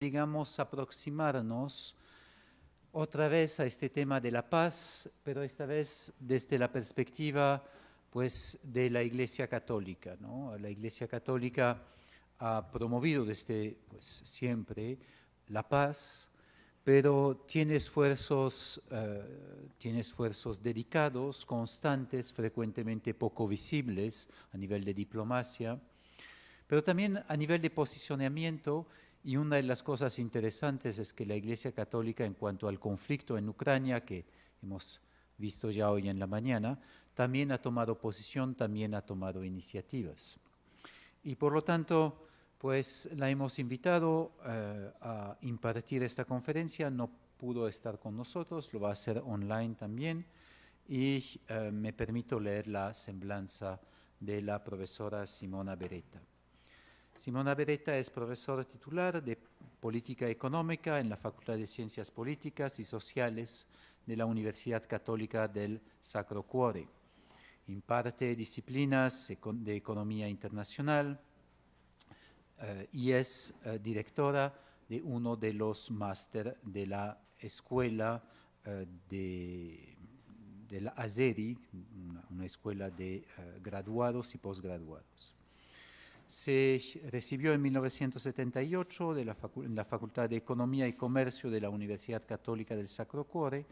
digamos, aproximarnos otra vez a este tema de la paz, pero esta vez desde la perspectiva, pues, de la Iglesia Católica, ¿no? La Iglesia Católica ha promovido desde, pues, siempre la paz, pero tiene esfuerzos dedicados, constantes, frecuentemente poco visibles a nivel de diplomacia, pero también a nivel de posicionamiento. Y una de las cosas interesantes es que la Iglesia Católica, en cuanto al conflicto en Ucrania, que hemos visto ya hoy en la mañana, también ha tomado posición, también ha tomado iniciativas. Y por lo tanto, pues la hemos invitado a impartir esta conferencia. No pudo estar con nosotros, lo va a hacer online también. Y me permito leer la semblanza de la profesora Simona Beretta. Simona Beretta es profesora titular de Política Económica en la Facultad de Ciencias Políticas y Sociales de la Universidad Católica del Sacro Cuore. Imparte disciplinas de Economía Internacional y es directora de uno de los máster de la Escuela de la ASERI, una escuela de graduados y posgraduados. Se recibió en 1978 en la Facultad de Economía y Comercio de la Universidad Católica del Sacro Cuore.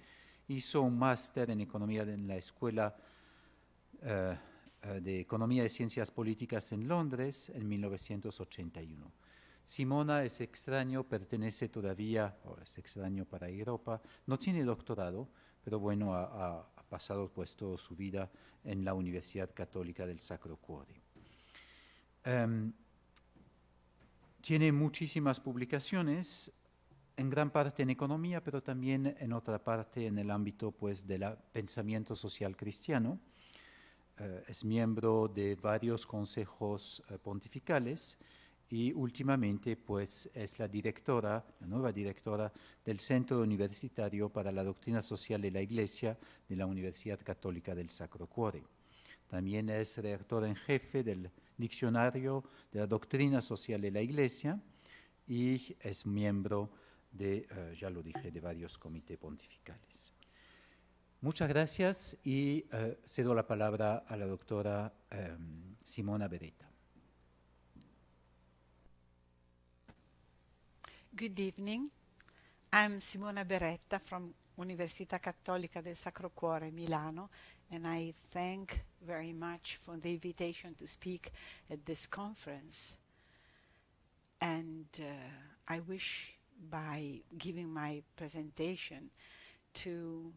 Hizo un máster en Economía en la Escuela de Economía y Ciencias Políticas en Londres en 1981. Simona es extraño, pertenece todavía, o es extraño para Europa, no tiene doctorado, pero bueno, ha pasado pues toda su vida en la Universidad Católica del Sacro Cuore. Tiene muchísimas publicaciones, en gran parte en economía, pero también en otra parte en el ámbito pues, del pensamiento social cristiano. Es miembro de varios consejos pontificales y últimamente pues, es la nueva directora del Centro Universitario para la Doctrina Social de la Iglesia de la Universidad Católica del Sacro Cuore. También es redactora en jefe del Diccionario de la Doctrina Social de la Iglesia y es miembro de, ya lo dije, de varios comités pontificales. Muchas gracias y cedo la palabra a la doctora Simona Beretta. Good evening. I'm Simona Beretta from Università Cattolica del Sacro Cuore, Milano, and I thank very much for the invitation to speak at this conference. And I wish, by giving my presentation, to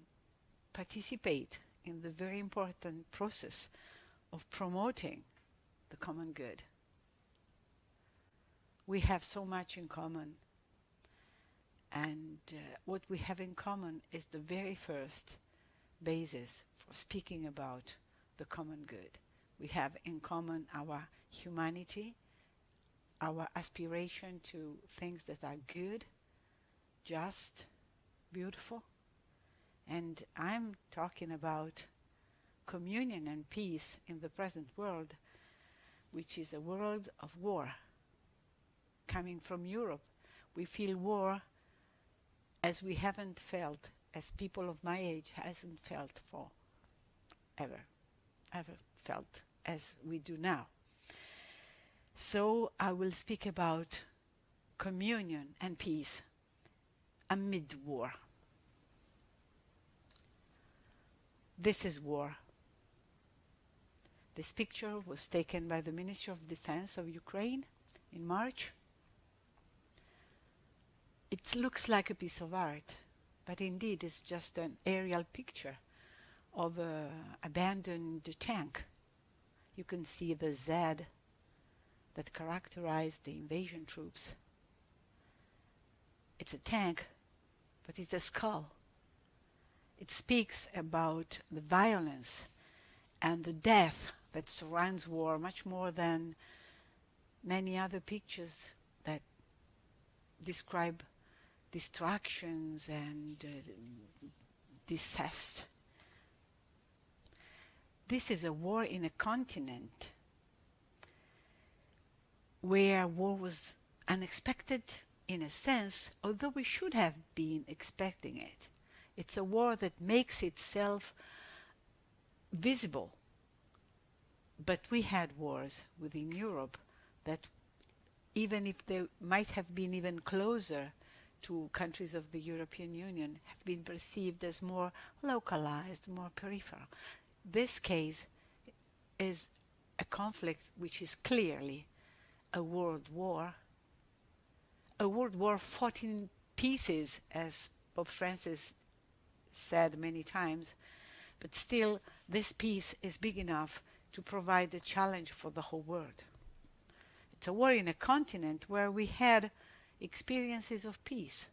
participate in the very important process of promoting the common good. We have so much in common. And what we have in common is the very first basis for speaking about the common good. We have in common our humanity, our aspiration to things that are good, just, beautiful. And I'm talking about communion and peace in the present world, which is a world of war. Coming from Europe, we feel war as we haven't felt, as people of my age hasn't felt for ever felt as we do now. So I will speak about communion and peace amid war. This is war. This picture was taken by the Ministry of Defense of Ukraine in March. It looks like a piece of art, but indeed it's just an aerial picture of an abandoned tank. You can see the Z that characterized the invasion troops. It's a tank, but it's a skull. It speaks about the violence and the death that surrounds war much more than many other pictures that describe distractions and disaster. This is a war in a continent where war was unexpected, in a sense, although we should have been expecting it. It's a war that makes itself visible. But we had wars within Europe that, even if they might have been even closer to countries of the European Union, have been perceived as more localized, more peripheral. This case is a conflict which is clearly a world war fought in pieces, as Pope Francis said many times, but still this peace is big enough to provide a challenge for the whole world. It's a war in a continent where we had experiences of peace.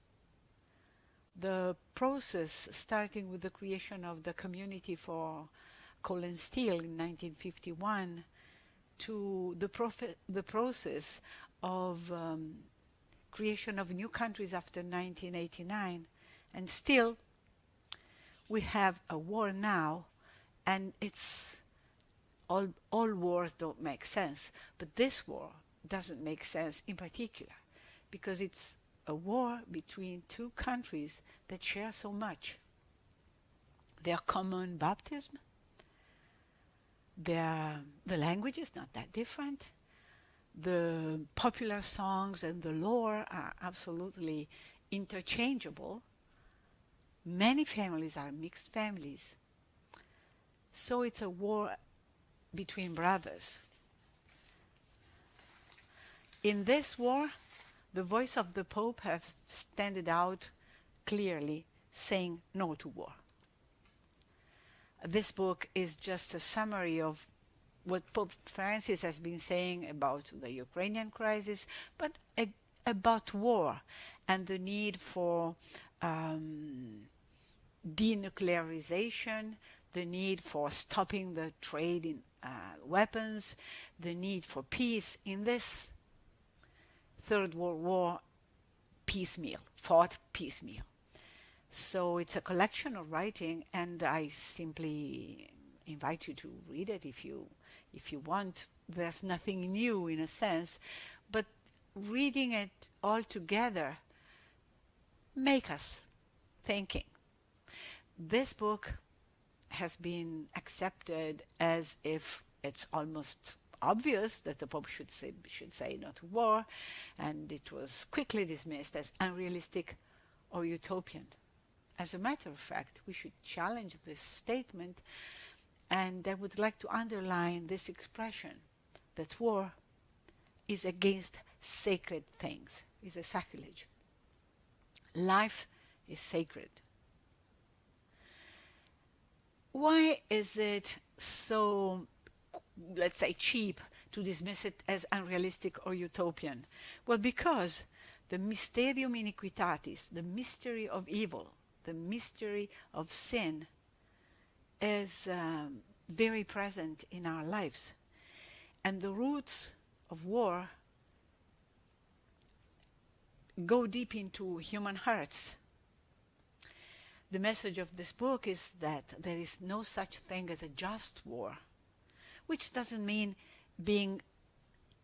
The process, starting with the creation of the Community for Coal and Steel in 1951, to the process of creation of new countries after 1989, and still we have a war now, and it's all wars don't make sense, but this war doesn't make sense in particular because it's a war between two countries that share so much. Their common baptism, the language is not that different. The popular songs and the lore are absolutely interchangeable. Many families are mixed families. So it's a war between brothers. In this war, the voice of the Pope has stood out clearly, saying no to war. This book is just a summary of what Pope Francis has been saying about the Ukrainian crisis, but about war and the need for denuclearization, the need for stopping the trade in weapons, the need for peace in this Third World War fought piecemeal. So it's a collection of writing, and I simply invite you to read it if you want. There's nothing new in a sense, but reading it all together make us thinking. This book has been accepted as if it's almost obvious that the Pope should say no to war, and it was quickly dismissed as unrealistic or utopian. As a matter of fact, we should challenge this statement, and I would like to underline this expression that war is against sacred things, is a sacrilege. Life is sacred. Why is it so, let's say, cheap to dismiss it as unrealistic or utopian? Well, because the mysterium iniquitatis, the mystery of evil, the mystery of sin, is very present in our lives. And the roots of war go deep into human hearts. The message of this book is that there is no such thing as a just war, which doesn't mean being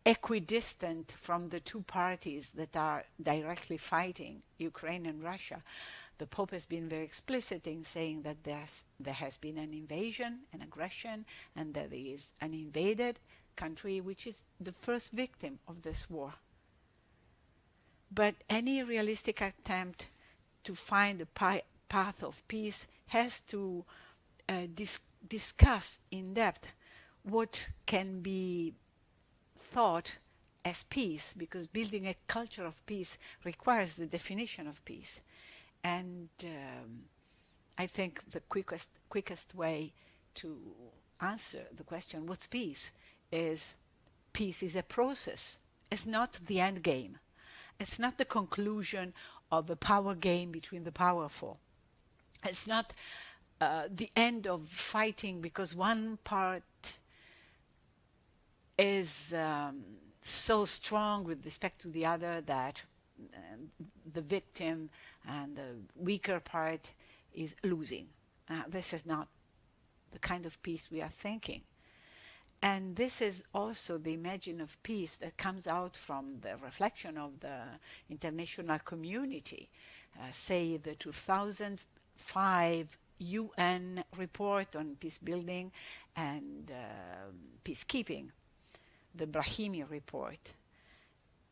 equidistant from the two parties that are directly fighting, Ukraine and Russia. The Pope has been very explicit in saying that there has been an invasion, an aggression, and that there is an invaded country which is the first victim of this war. But any realistic attempt to find a path of peace has to discuss in depth what can be thought as peace, because building a culture of peace requires the definition of peace. And I think the quickest way to answer the question, what's peace, is peace is a process. It's not the end game. It's not the conclusion of a power game between the powerful. It's not the end of fighting because one part is so strong with respect to the other that the victim and the weaker part is losing. This is not the kind of peace we are thinking. And this is also the imagine of peace that comes out from the reflection of the international community. Say the 2005 UN report on peace building and peacekeeping, the Brahimi report,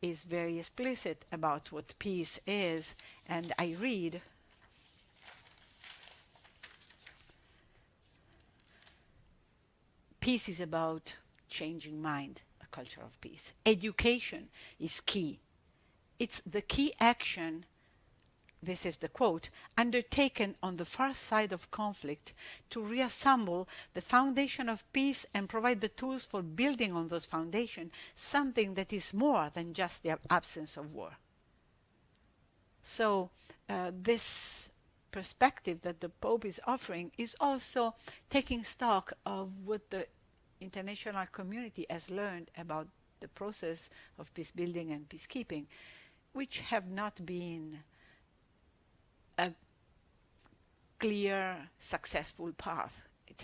is very explicit about what peace is. And I read, peace is about changing mind, a culture of peace. Education is key. It's the key action, this is the quote, undertaken on the far side of conflict to reassemble the foundation of peace and provide the tools for building on those foundations something that is more than just the absence of war. So this perspective that the Pope is offering is also taking stock of what the international community has learned about the process of peace building and peacekeeping, which have not been a clear, successful path. It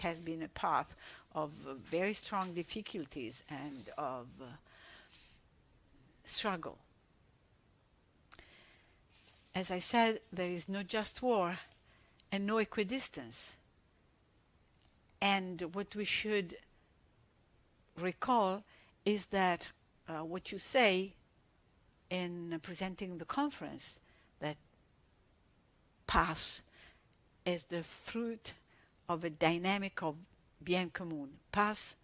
has been a path of very strong difficulties and of struggle. As I said, there is no just war and no equidistance. And what we should recall is that what you say in presenting the conference, that paz is the fruit of a dynamic of bien común. Paz,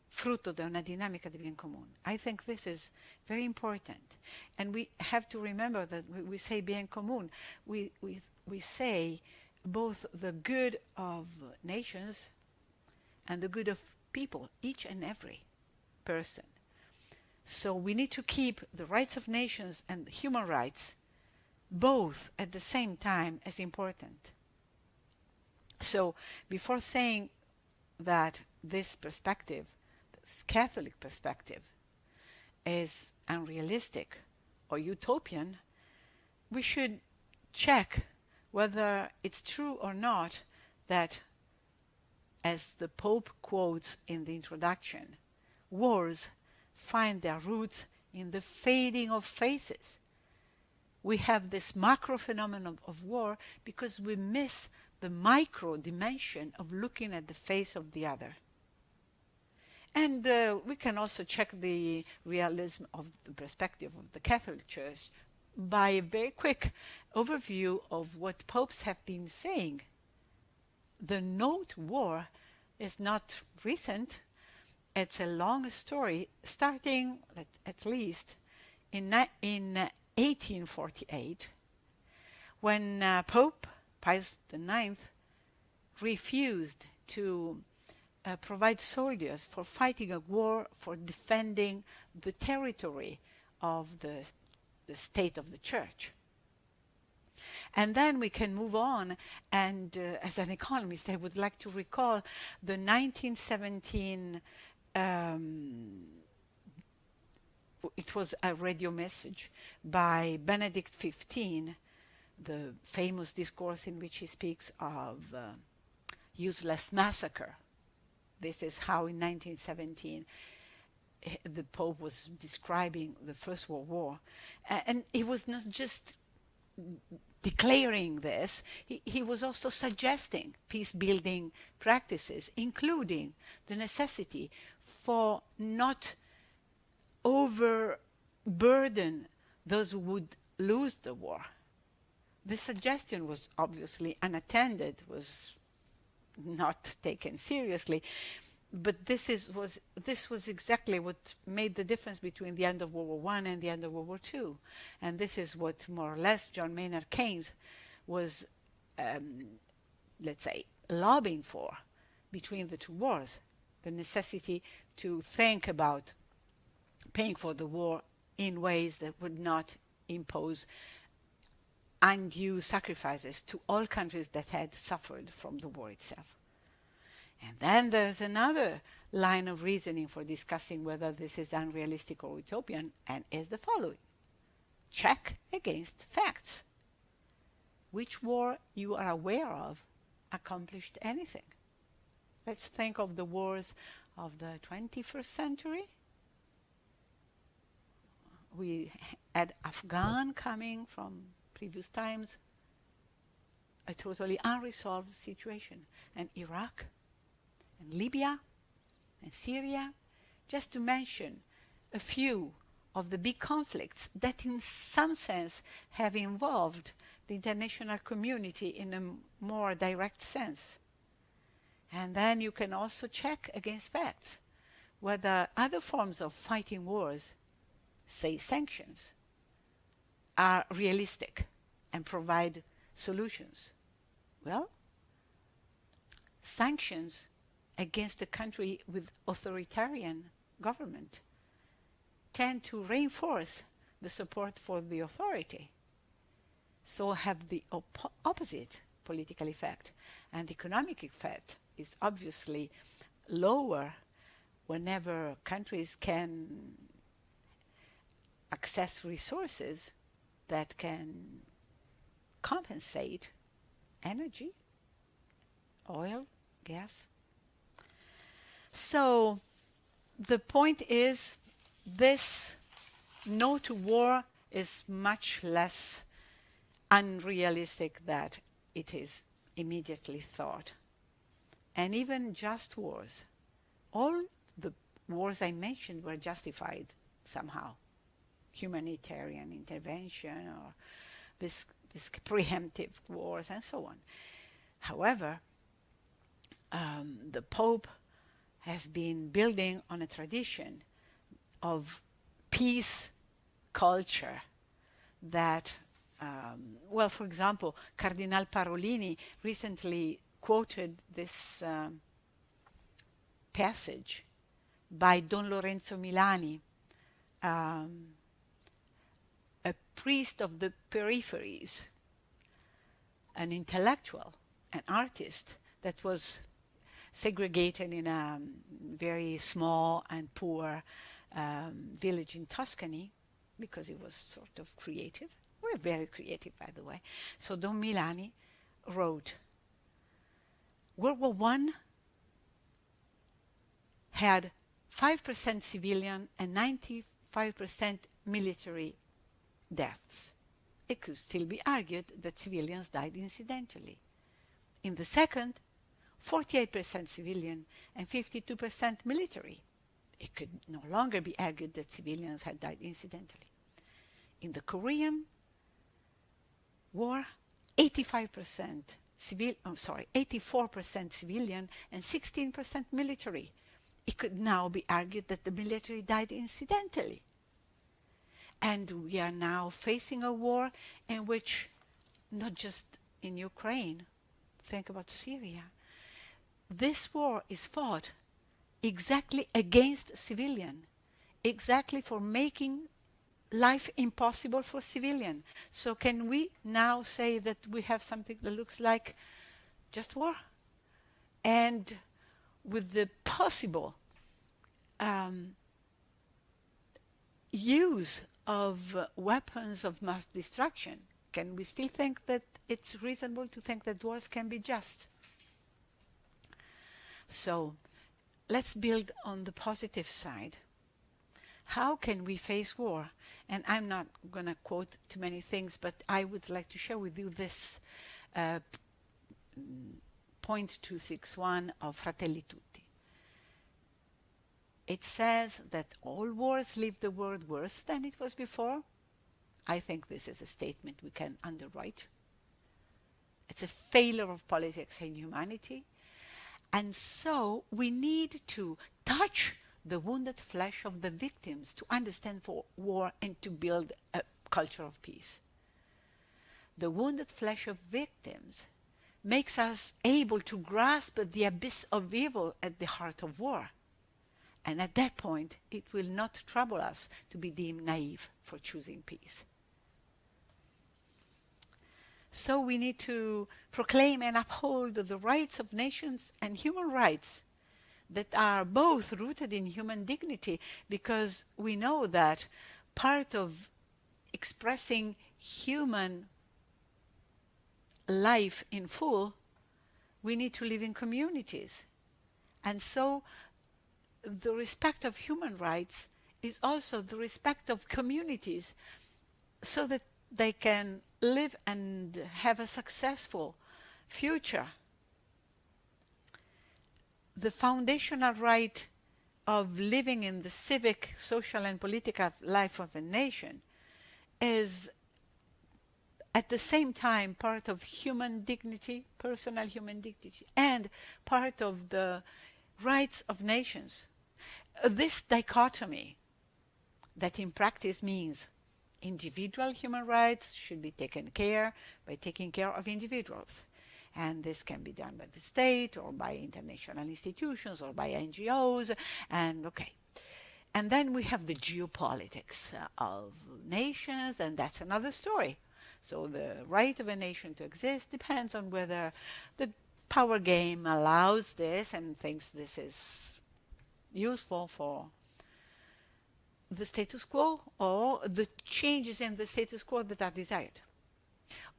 fruto de una dinámica de bien común. I think this is very important. And we have to remember that we say bien común, we say both the good of nations and the good of people, each and every person. So we need to keep the rights of nations and human rights both at the same time as important. So before saying that this perspective, this Catholic perspective, is unrealistic or utopian, we should check whether it's true or not that, as the Pope quotes in the introduction, wars find their roots in the fading of faces. We have this macro phenomenon of war because we miss the micro dimension of looking at the face of the other. And we can also check the realism of the perspective of the Catholic Church by a very quick overview of what popes have been saying. The no to war is not recent. It's a long story starting at least in 1848, when Pope Pius IX refused to provide soldiers for fighting a war for defending the territory of the state of the church. And then we can move on, and as an economist, I would like to recall the 1917, it was a radio message by Benedict XV, the famous discourse in which he speaks of useless massacre. This is how in 1917 the Pope was describing the First World War. And he was not just declaring this, he was also suggesting peace-building practices, including the necessity for not overburden those who would lose the war. This suggestion was obviously unattended, was not taken seriously, but this was exactly what made the difference between the end of World War I and the end of World War II. And this is what more or less John Maynard Keynes was, let's say, lobbying for between the two wars, the necessity to think about paying for the war in ways that would not impose undue sacrifices to all countries that had suffered from the war itself. And then there's another line of reasoning for discussing whether this is unrealistic or utopian, and is the following. Check against facts. Which war you are aware of accomplished anything? Let's think of the wars of the 21st century. We had Afghan coming from previous times, a totally unresolved situation, and Iraq, and Libya, and Syria, just to mention a few of the big conflicts that in some sense have involved the international community in a more direct sense. And then you can also check against facts whether other forms of fighting wars, say sanctions, are realistic and provide solutions. Well, sanctions against a country with authoritarian government tend to reinforce the support for the authority, so have the opposite political effect. And the economic effect is obviously lower whenever countries can access resources that can compensate energy, oil, gas. So the point is, this no to war is much less unrealistic than it is immediately thought. And even just wars, all the wars I mentioned were justified somehow. Humanitarian intervention or this preemptive wars and so on. However, the Pope has been building on a tradition of peace culture that, well, for example, Cardinal Parolini recently quoted this passage by Don Lorenzo Milani, a priest of the peripheries, an intellectual, an artist that was segregated in a very small and poor village in Tuscany because he was sort of creative. We're very creative, by the way. So Don Milani wrote, World War I had 5% civilian and 95% military deaths. It could still be argued that civilians died incidentally. In the second, 48% civilian and 52% military. It could no longer be argued that civilians had died incidentally. In the Korean War, 84% civilian and 16% military. It could now be argued that the military died incidentally. And we are now facing a war in which, not just in Ukraine, think about Syria, this war is fought exactly against civilian, exactly for making life impossible for civilian. So can we now say that we have something that looks like just war? And with the possible use of weapons of mass destruction, can we still think that it's reasonable to think that wars can be just? So let's build on the positive side. How can we face war? And I'm not going to quote too many things, but I would like to share with you this point 261 of Fratelli Tutti. It says that all wars leave the world worse than it was before. I think this is a statement we can underwrite. It's a failure of politics and humanity. And so we need to touch the wounded flesh of the victims to understand war and to build a culture of peace. The wounded flesh of victims makes us able to grasp the abyss of evil at the heart of war. And at that point, it will not trouble us to be deemed naive for choosing peace. So we need to proclaim and uphold the rights of nations and human rights that are both rooted in human dignity, because we know that part of expressing human life in full, we need to live in communities. And so the respect of human rights is also the respect of communities so that they can live and have a successful future. The foundational right of living in the civic, social, and political life of a nation is at the same time part of human dignity, personal human dignity, and part of the rights of nations. This dichotomy that in practice means individual human rights should be taken care by taking care of individuals. And this can be done by the state or by international institutions or by NGOs. And okay. And then we have the geopolitics of nations, and that's another story. So the right of a nation to exist depends on whether the power game allows this and thinks this is useful for the status quo or the changes in the status quo that are desired.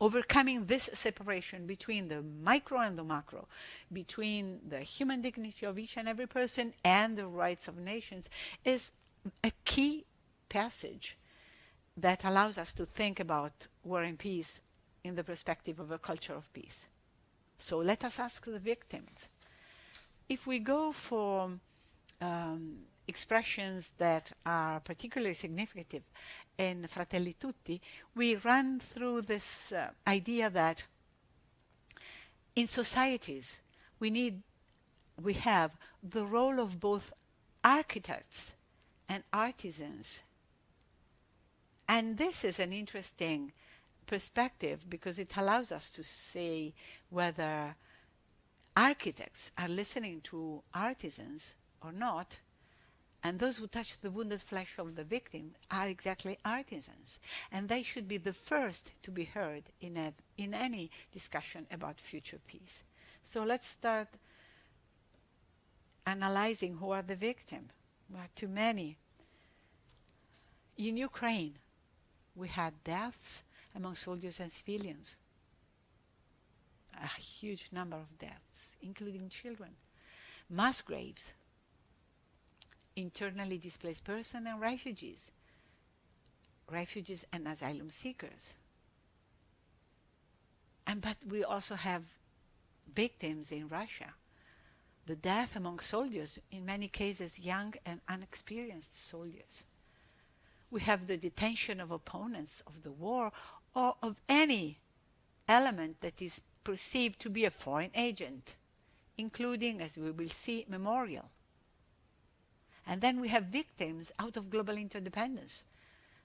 Overcoming this separation between the micro and the macro, between the human dignity of each and every person and the rights of nations, is a key passage that allows us to think about war and peace in the perspective of a culture of peace. So let us ask the victims. If we go for expressions that are particularly significant in Fratelli Tutti, we run through this idea that in societies we have the role of both architects and artisans. And this is an interesting perspective because it allows us to say whether architects are listening to artisans or not. And those who touch the wounded flesh of the victim are exactly artisans. And they should be the first to be heard in any discussion about future peace. So let's start analyzing who are the victims. Well, too many. In Ukraine, we had deaths among soldiers and civilians. A huge number of deaths, including children. Mass graves. Internally displaced persons and refugees and asylum seekers. But we also have victims in Russia. The death among soldiers, in many cases young and unexperienced soldiers. We have the detention of opponents of the war or of any element that is perceived to be a foreign agent, including, as we will see, memorial. And then we have victims out of global interdependence.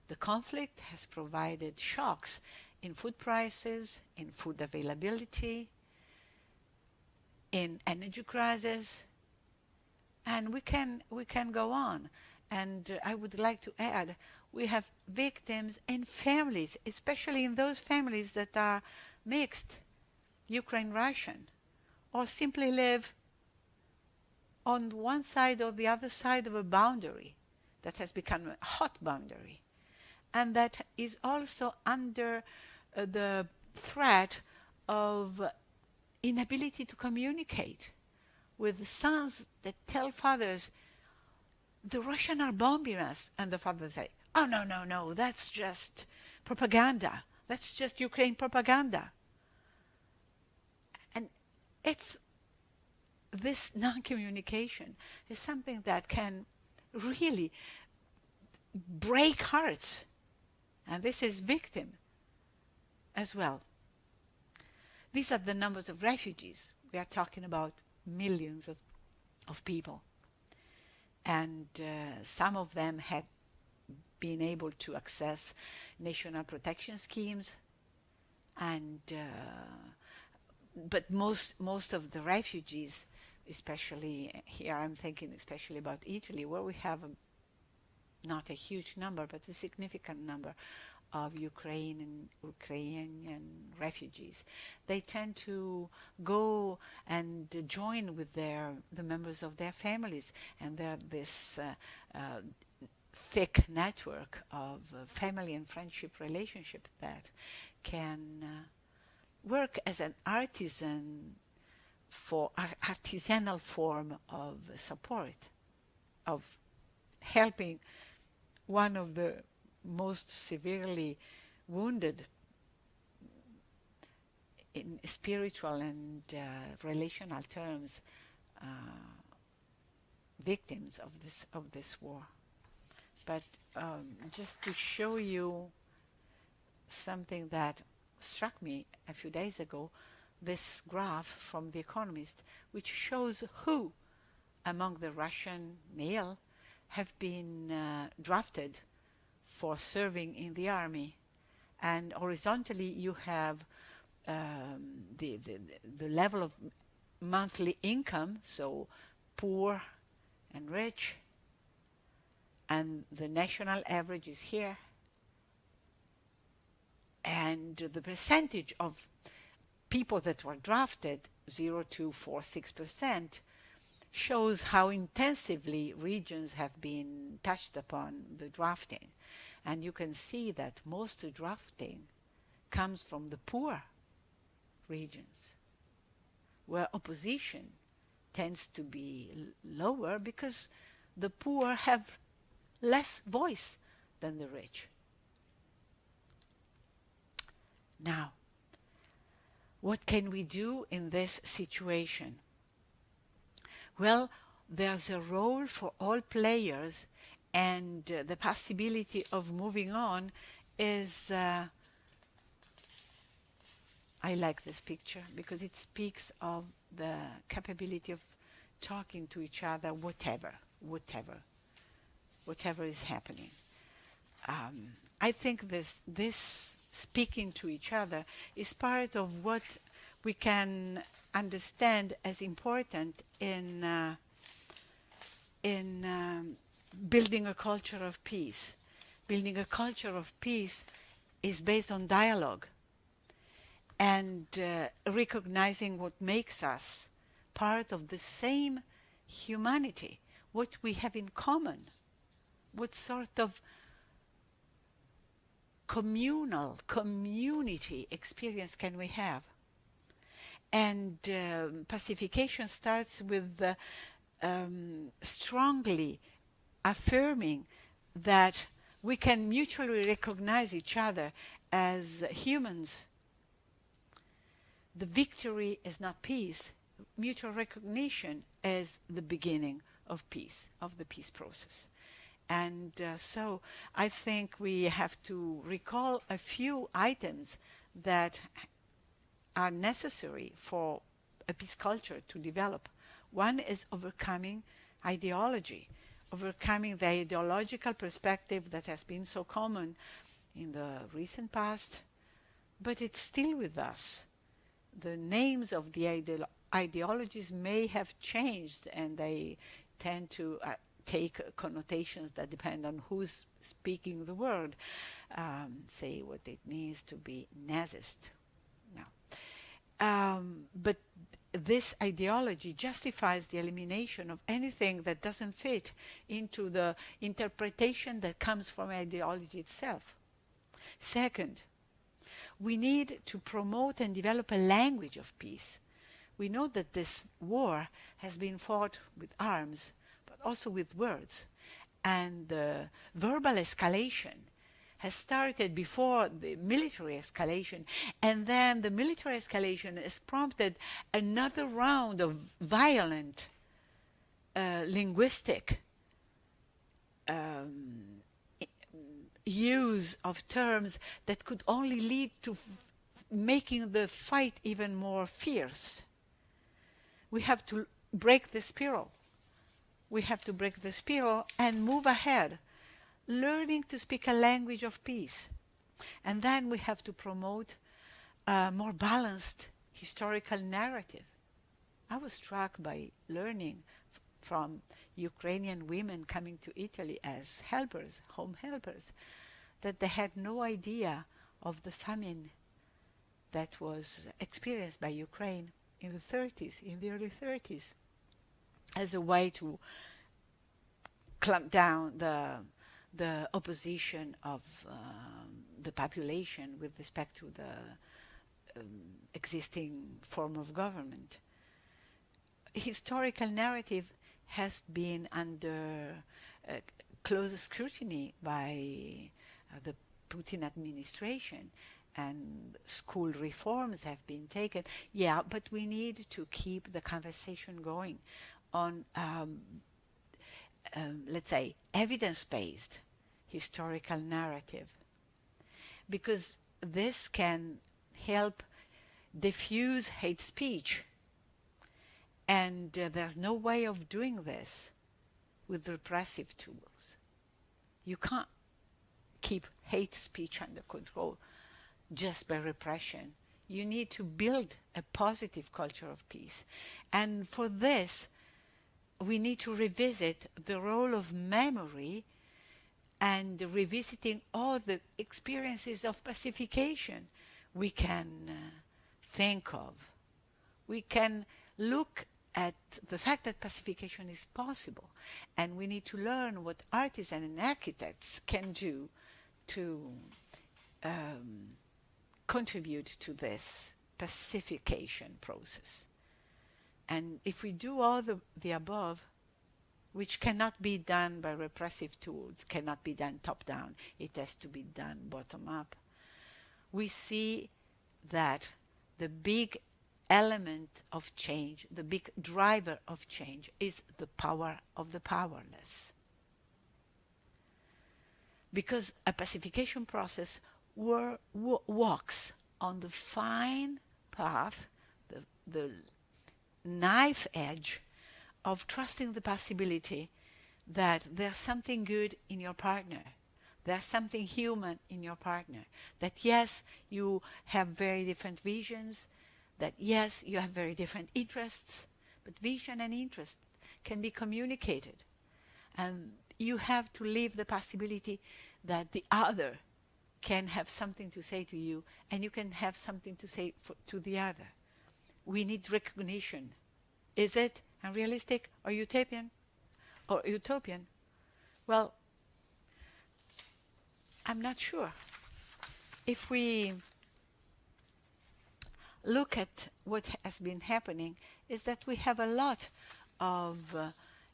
The conflict has provided shocks in food prices, in food availability, in energy crisis, and we can go on. And I would like to add, we have victims in families, especially in those families that are mixed, Ukraine-Russian, or simply live on one side or the other side of a boundary that has become a hot boundary, and that is also under the threat of inability to communicate, with sons that tell fathers, the Russians are bombing us, and the fathers say, oh, no, no, no, that's just propaganda. That's just Ukraine propaganda. And it's this non-communication is something that can really break hearts. And this is victim as well. These are the numbers of refugees. We are talking about millions of people. And some of them had been able to access national protection schemes. And but most of the refugees, especially here, I'm thinking especially about Italy, where we have not a huge number, but a significant number of Ukrainian refugees. They tend to go and join with the members of their families, and there this thick network of family and friendship relationship that can work as an artisan for artisanal form of support, of helping one of the most severely wounded in spiritual and relational terms victims of this war. But just to show you something that struck me a few days ago, this graph from The Economist, which shows who among the Russian male have been drafted for serving in the army. And horizontally you have the level of monthly income, so poor and rich, and the national average is here. And the percentage of people that were drafted, 0 to 4, 6%, shows how intensively regions have been touched upon the drafting. And you can see that most drafting comes from the poor regions, where opposition tends to be lower because the poor have less voice than the rich. Now, what can we do in this situation? Well, there's a role for all players, and the possibility of moving on is, I like this picture because it speaks of the capability of talking to each other, whatever is happening. I think this speaking to each other is part of what we can understand as important in building a culture of peace. Building a culture of peace is based on dialogue and recognizing what makes us part of the same humanity, what we have in common, what sort of community experience can we have. And pacification starts with strongly affirming that we can mutually recognize each other as humans. The victory is not peace. Mutual recognition is the beginning of peace, of the peace process. And so I think we have to recall a few items that are necessary for a peace culture to develop. One is overcoming ideology, overcoming the ideological perspective that has been so common in the recent past, but it's still with us. The names of the ideologies may have changed, and they tend to take connotations that depend on who's speaking the word, say what it means to be Nazist. But this ideology justifies the elimination of anything that doesn't fit into the interpretation that comes from ideology itself. Second, we need to promote and develop a language of peace. We know that this war has been fought with arms, but also with words. And the verbal escalation has started before the military escalation, and then the military escalation has prompted another round of violent linguistic use of terms that could only lead to making the fight even more fierce. We have to break the spiral. We have to break the spiral and move ahead, learning to speak a language of peace. And then we have to promote a more balanced historical narrative. I was struck by learning from Ukrainian women coming to Italy as helpers, home helpers, that they had no idea of the famine that was experienced by Ukraine in the 30s, in the early 30s, as a way to clamp down the opposition of the population with respect to the existing form of government. historical narrative has been under uh, close scrutiny by the Putin administration, and school reforms have been taken. Yeah, but we need to keep the conversation going on, let's say, evidence-based historical narrative, because this can help diffuse hate speech. And there's no way of doing this with repressive tools. You can't keep hate speech under control just by repression. You need to build a positive culture of peace. And for this, we need to revisit the role of memory and revisiting all the experiences of pacification we can think of. We can look at the fact that pacification is possible, and we need to learn what artisans and architects can do to contribute to this pacification process. And if we do all the above, which cannot be done by repressive tools, cannot be done top-down, it has to be done bottom-up, we see that the big element of change, the big driver of change, is the power of the powerless. Because a pacification process walks on the fine path, the knife edge of trusting the possibility that there's something good in your partner, there's something human in your partner, that yes, you have very different visions, that yes, you have very different interests, but vision and interest can be communicated. And you have to leave the possibility that the other can have something to say to you, and you can have something to say to the other. We need recognition. Is it unrealistic or utopian? Well, I'm not sure. If we look at what has been happening, is that we have a lot of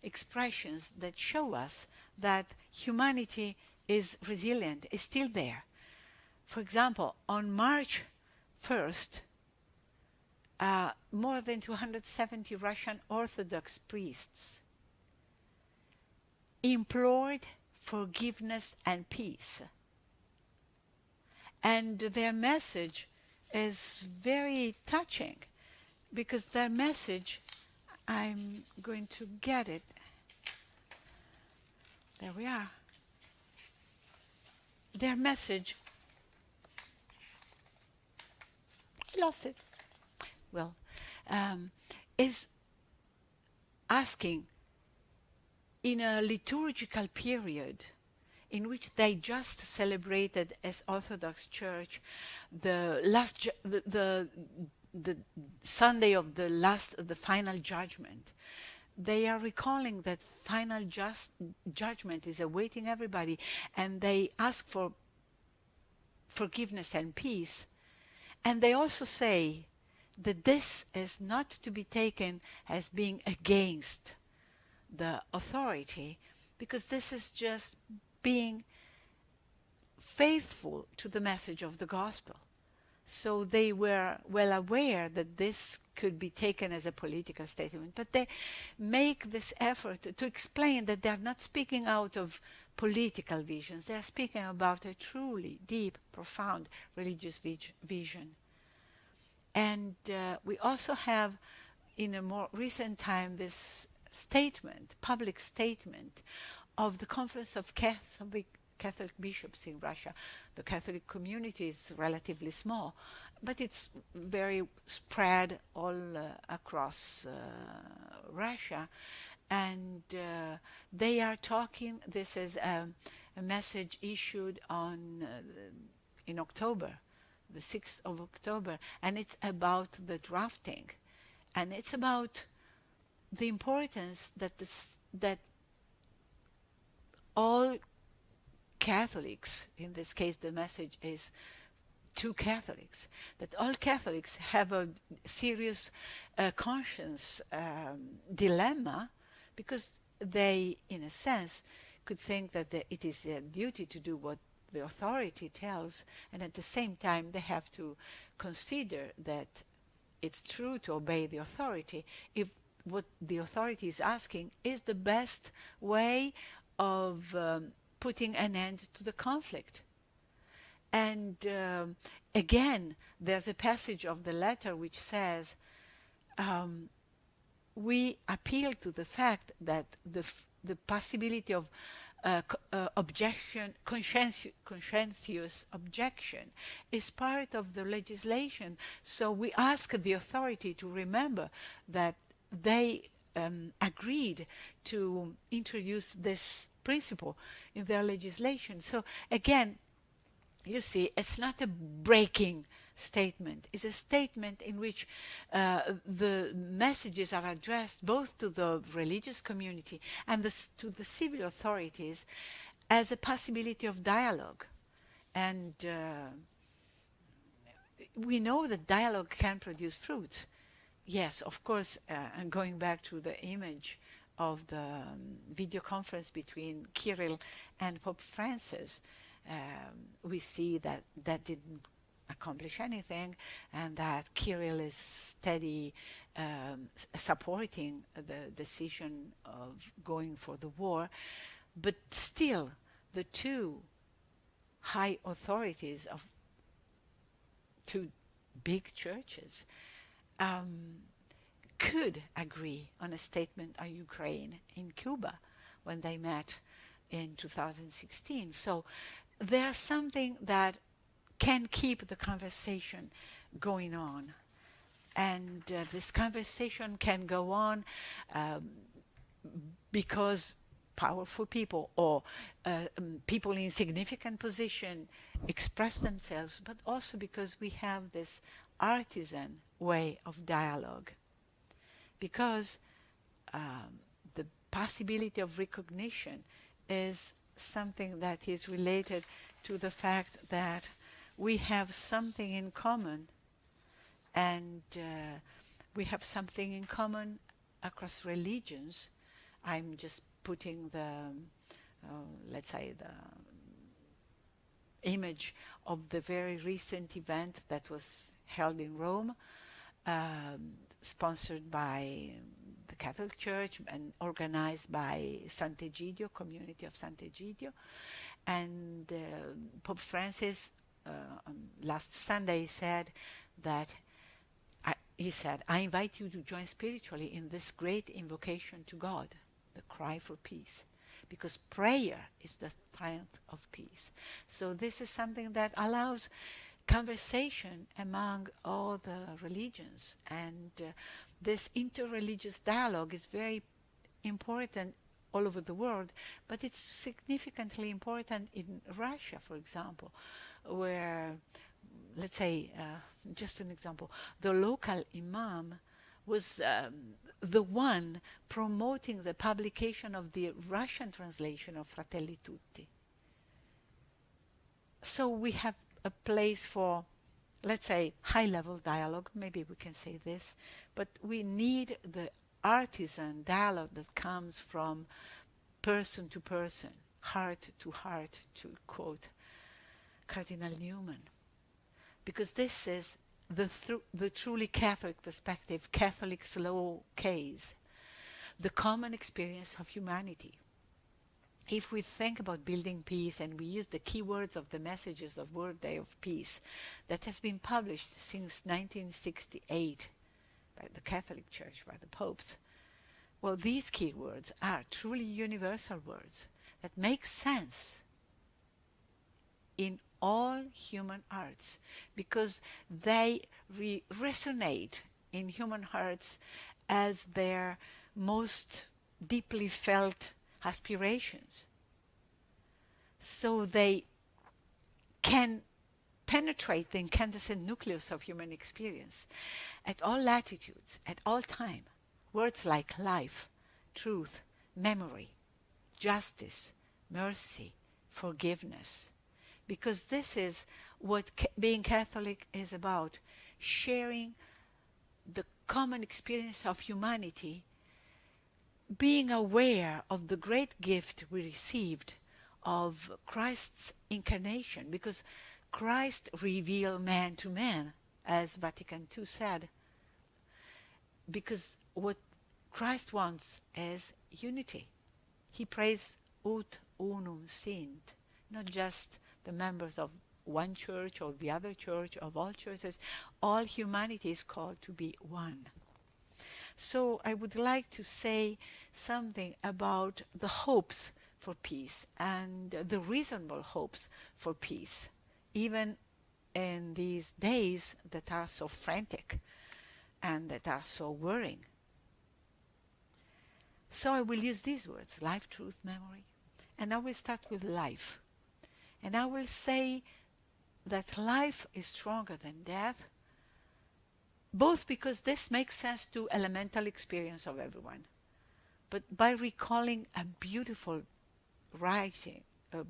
expressions that show us that humanity is resilient, is still there. For example, on March 1st, more than 270 Russian Orthodox priests implored forgiveness and peace. And their message is very touching, because their message, I'm going to get it. There we are. Their message, I lost it. Well, is asking, in a liturgical period in which they just celebrated as Orthodox Church the Sunday of the final judgment, they are recalling that final judgment is awaiting everybody, and they ask for forgiveness and peace. And they also say that this is not to be taken as being against the authority, because this is just being faithful to the message of the gospel. So they were well aware that this could be taken as a political statement, but they make this effort to explain that they are not speaking out of political visions. They are speaking about a truly deep, profound religious vision. And we also have, in a more recent time, this statement, public statement, of the Conference of Catholic Bishops in Russia. The Catholic community is relatively small, but it's very spread all across Russia. And they are talking, this is a message issued in October, the 6th of October, and it's about the drafting. And it's about the importance that all Catholics, in this case the message is to Catholics, that all Catholics have a serious conscience dilemma, because they, in a sense, could think that it is their duty to do what the authority tells, and at the same time they have to consider that it's true to obey the authority if what the authority is asking is the best way of putting an end to the conflict. And again, there's a passage of the letter which says, we appeal to the fact that the possibility of objection, conscientious objection, is part of the legislation. So we ask the authority to remember that they agreed to introduce this principle in their legislation. So again, you see, it's not a breaking statement. It's a statement in which the messages are addressed both to the religious community and to the civil authorities as a possibility of dialogue. And we know that dialogue can produce fruits. Yes, of course, and going back to the image of the video conference between Kirill and Pope Francis, we see that that didn't accomplish anything, and that Kirill is steady supporting the decision of going for the war. But still, the two high authorities of two big churches could agree on a statement on Ukraine in Cuba when they met in 2016. So there's something that can keep the conversation going on. And this conversation can go on because powerful people or people in significant position express themselves, but also because we have this artisan way of dialogue. Because the possibility of recognition is something that is related to the fact that we have something in common, and we have something in common across religions. I'm just putting the, let's say, the image of the very recent event that was held in Rome, sponsored by the Catholic Church and organized by Sant'Egidio, community of Sant'Egidio. And Pope Francis last Sunday said that, he said, I invite you to join spiritually in this great invocation to God, the cry for peace, because prayer is the strength of peace. So this is something that allows conversation among all the religions, and this interreligious dialogue is very important all over the world, but it's significantly important in Russia, for example, where, let's say, just an example, the local imam was the one promoting the publication of the Russian translation of Fratelli Tutti. So we have a place for, let's say, high-level dialogue, maybe we can say this, but we need the artisan dialogue that comes from person to person, heart, to quote Cardinal Newman. Because this is the truly Catholic perspective, Catholic slow case, the common experience of humanity. If we think about building peace and we use the keywords of the messages of World Day of Peace that has been published since 1968 by the Catholic Church, by the popes, well, these keywords are truly universal words that make sense in all human hearts, because they resonate in human hearts as their most deeply felt aspirations. So they can penetrate the incandescent nucleus of human experience at all latitudes, at all time. Words like life, truth, memory, justice, mercy, forgiveness, because this is what being Catholic is about, sharing the common experience of humanity, being aware of the great gift we received of Christ's incarnation, because Christ revealed man to man, as Vatican II said, because what Christ wants is unity. He prays ut unum sint, not just the members of one church or the other church, of all churches. All humanity is called to be one. So I would like to say something about the hopes for peace and the reasonable hopes for peace, even in these days that are so frantic and that are so worrying. So I will use these words: life, truth, memory. And I will start with life. And I will say that life is stronger than death, both because this makes sense to elemental experience of everyone, but by recalling a beautiful writing, a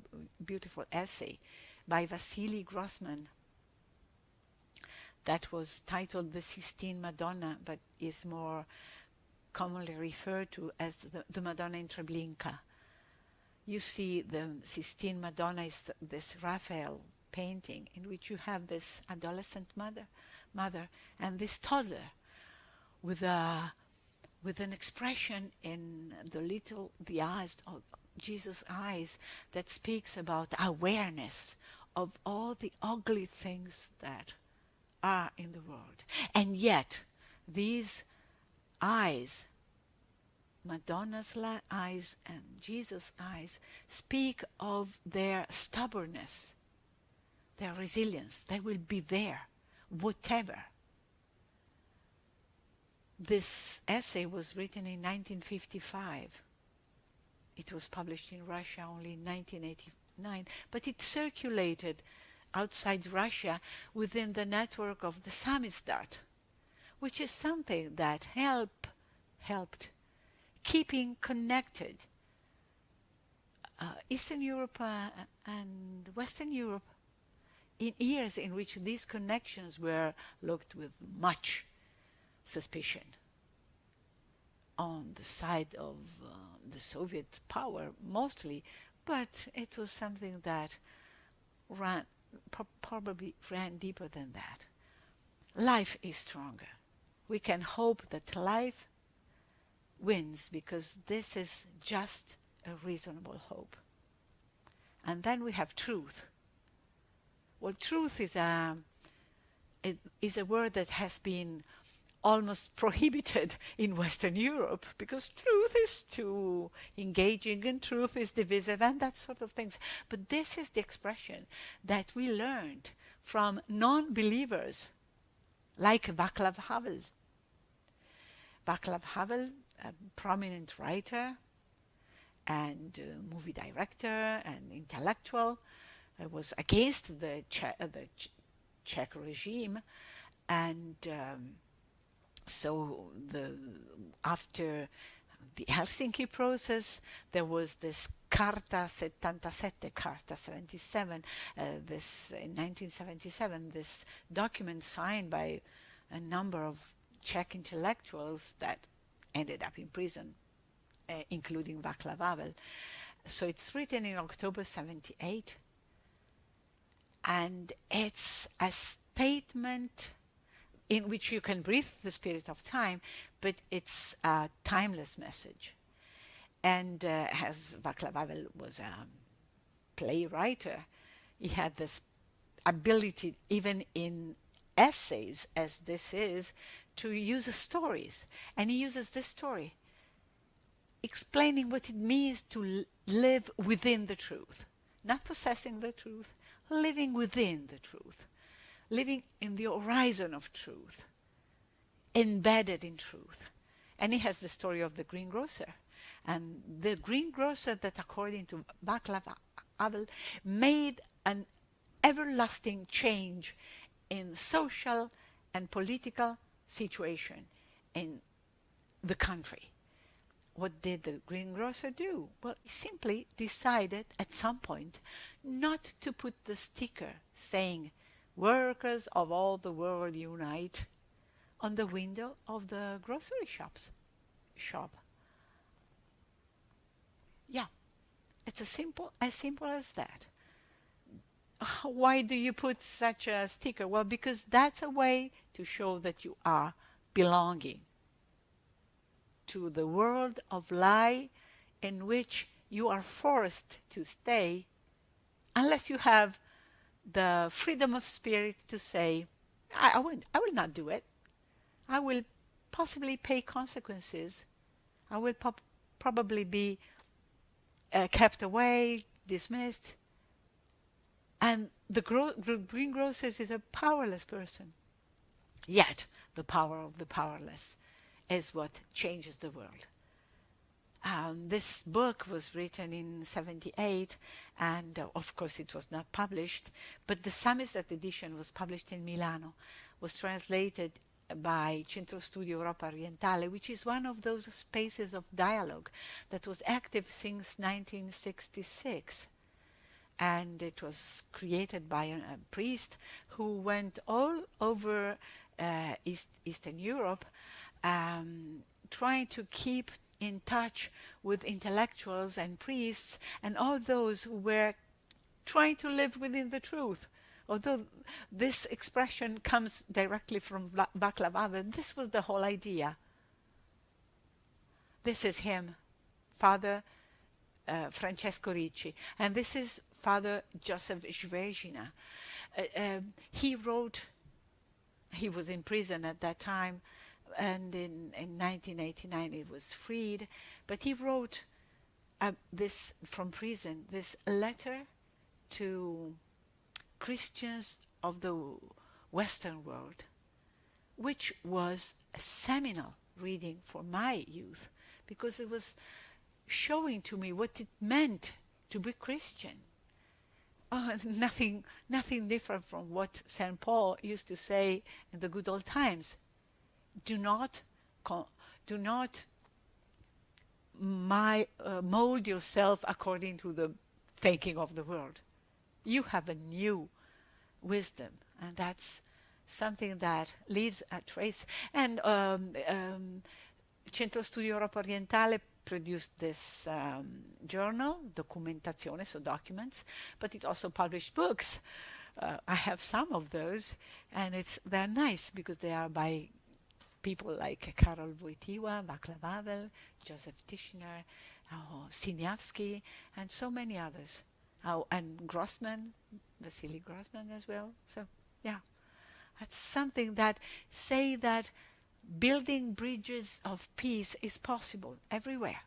beautiful essay by Vasily Grossman that was titled The Sistine Madonna, but is more commonly referred to as the Madonna in Treblinka. You see, the Sistine Madonna is this Raphael painting in which you have this adolescent mother and this toddler with an expression in the eyes of Jesus' eyes that speaks about awareness of all the ugly things that are in the world. And yet these eyes, Madonna's eyes and Jesus' eyes, speak of their stubbornness, their resilience. They will be there, whatever. This essay was written in 1955. It was published in Russia only in 1989, but it circulated outside Russia within the network of the Samizdat, which is something that helped keeping connected Eastern Europe and Western Europe in years in which these connections were looked with much suspicion on the side of the Soviet power mostly, but it was something that probably ran deeper than that. Life is stronger. We can hope that life wins, because this is just a reasonable hope. And then we have truth. Well, truth is a word that has been almost prohibited in Western Europe, because truth is too engaging and truth is divisive and that sort of things. But this is the expression that we learned from non-believers like Václav Havel. Václav Havel, a prominent writer and movie director and intellectual, was against the Czech regime, and so after the Helsinki process, there was this Carta 77, this in 1977, this document signed by a number of Czech intellectuals that ended up in prison, including Václav Havel. So it's written in October 78, and it's a statement in which you can breathe the spirit of time, but it's a timeless message. And as Václav Havel was a playwright, he had this ability, even in essays as this is, to use stories. And he uses this story explaining what it means to live within the truth, not possessing the truth, living within the truth, living in the horizon of truth, embedded in truth. And he has the story of the greengrocer. And the greengrocer that, according to Václav Havel, made an everlasting change in social and political situation in the country. What did the greengrocer do? Well, he simply decided at some point not to put the sticker saying Workers of all the world unite on the window of the grocery shop. Yeah, it's as simple as that. Why do you put such a sticker? Well, because that's a way to show that you are belonging to the world of lie in which you are forced to stay unless you have the freedom of spirit to say, I will not do it. I will possibly pay consequences. I will probably be kept away, dismissed. And the greengrocer is a powerless person. Yet the power of the powerless is what changes the world. This book was written in 78, and of course it was not published, but the Samizdat edition was published in Milano, was translated by Centro Studio Europa Orientale, which is one of those spaces of dialogue that was active since 1966. And it was created by a priest who went all over Eastern Europe, trying to keep in touch with intellectuals and priests and all those who were trying to live within the truth. Although this expression comes directly from Václav Havel, this was the whole idea. This is him, Father Francesco Ricci, and this is Father Joseph Zvezina. He was in prison at that time, and in 1989 he was freed, but he wrote this from prison, this letter to Christians of the Western world, which was a seminal reading for my youth, because it was showing to me what it meant to be Christian. Nothing different from what St. Paul used to say in the good old times. Do not mold yourself according to the thinking of the world. You have a new wisdom, and that's something that leaves a trace. And Centro Studio Europa Orientale produced this journal, Documentazione, so documents, but it also published books. I have some of those, and they're nice because they are by people like Karol Wojtyła, Václav Havel, Joseph Tischner, Siniavsky, and so many others. And Grossman, Vasily Grossman as well. So, yeah, that's something that say that building bridges of peace is possible everywhere.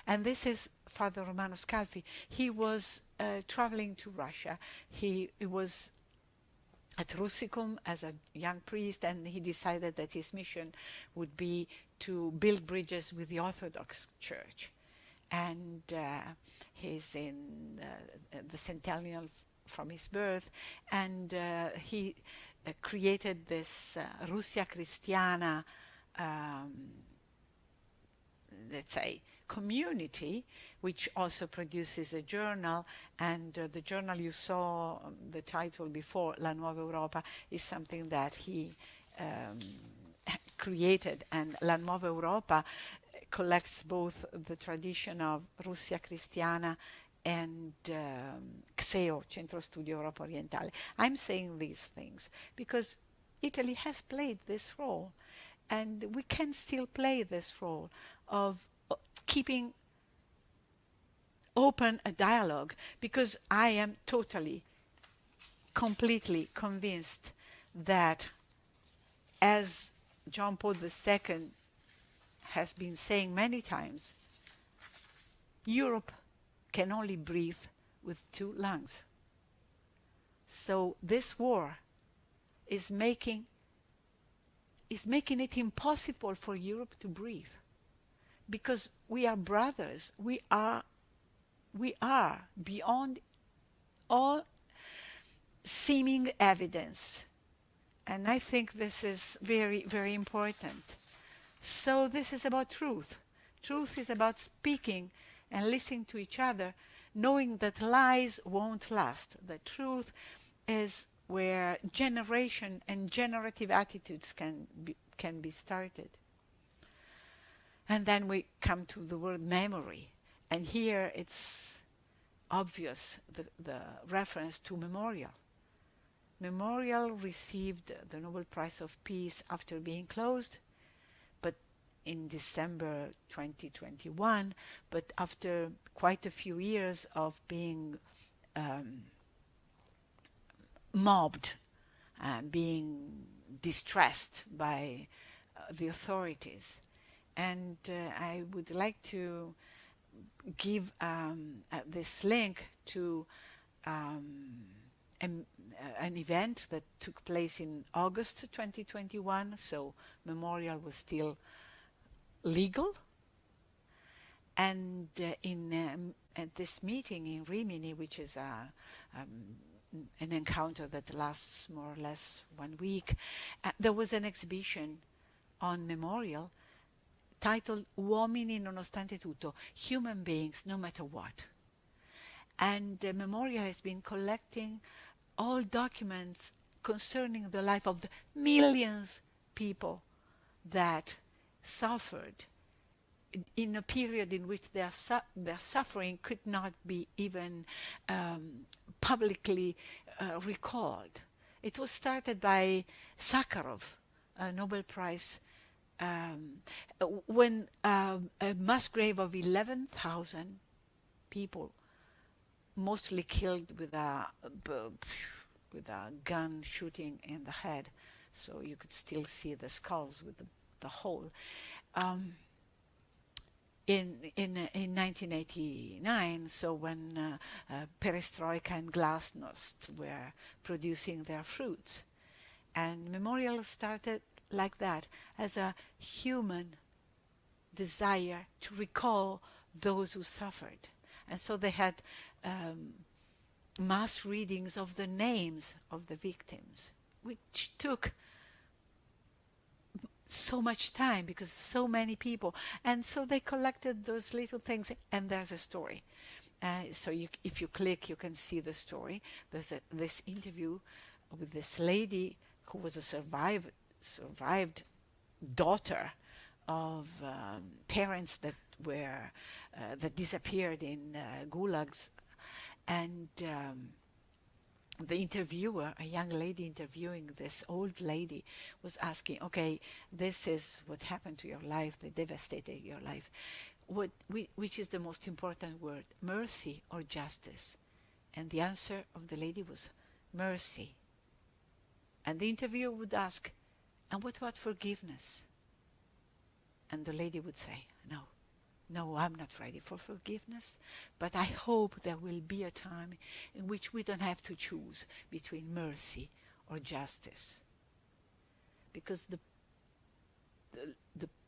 And this is Father Romano Scalfi. He was traveling to Russia. He was at Russicum as a young priest, and he decided that his mission would be to build bridges with the Orthodox Church. And he's in the centennial from his birth, and he created this Russia Cristiana, let's say, community, which also produces a journal. And the journal you saw, the title before, La Nuova Europa, is something that he created. And La Nuova Europa collects both the tradition of Russia Cristiana and XEO, Centro Studio Europa Orientale. I'm saying these things because Italy has played this role, and we can still play this role of keeping open a dialogue, because I am totally, completely convinced that, as John Paul II has been saying many times, Europe can only breathe with two lungs. So this war is making it impossible for Europe to breathe, because we are brothers. We are beyond all seeming evidence. And I think this is very, very important. So this is about truth. Truth is about speaking and listening to each other, knowing that lies won't last. The truth is where generation and generative attitudes can be started. And then we come to the word memory. And here it's obvious, the reference to memorial. Memorial received the Nobel Prize of Peace after being closed, but in December 2021, but after quite a few years of being mobbed and being distressed by the authorities. And I would like to give this link to an event that took place in August 2021, so memorial was still legal. And at this meeting in Rimini, which is an encounter that lasts more or less 1 week, there was an exhibition on memorial titled Uomini nonostante tutto, human beings no matter what. And Memorial has been collecting all documents concerning the life of the millions people that suffered in a period in which their suffering could not be even publicly recalled. It was started by Sakharov, a Nobel Prize, when a mass grave of 11,000 people, mostly killed with a gun shooting in the head, so you could still see the skulls with the hole. In 1989, so when Perestroika and Glasnost were producing their fruits. And Memorial started like that, as a human desire to recall those who suffered. And so they had mass readings of the names of the victims, which took so much time because so many people. And so they collected those little things, and there's a story. So if you click, you can see the story. There's this interview with this lady who was a survived daughter of parents that were that disappeared in gulags, and the interviewer, a young lady interviewing this old lady, was asking, okay, this is what happened to your life, they devastated your life. Which is the most important word, mercy or justice? And the answer of the lady was mercy. And the interviewer would ask, and what about forgiveness? And the lady would say, no, I'm not ready for forgiveness, but I hope there will be a time in which we don't have to choose between mercy or justice. Because the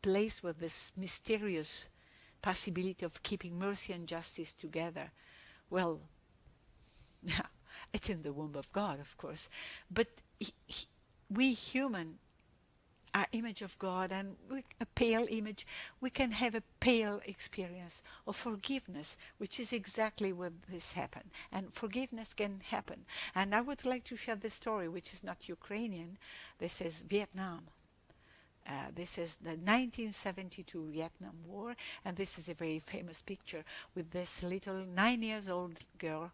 place where this mysterious possibility of keeping mercy and justice together, well, it's in the womb of God, of course, but we human are image of God, and a pale image, we can have a pale experience of forgiveness, which is exactly what this happened. And forgiveness can happen. And I would like to share this story, which is not Ukrainian. This is Vietnam. This is the 1972 Vietnam War, and this is a very famous picture with this little 9-year-old girl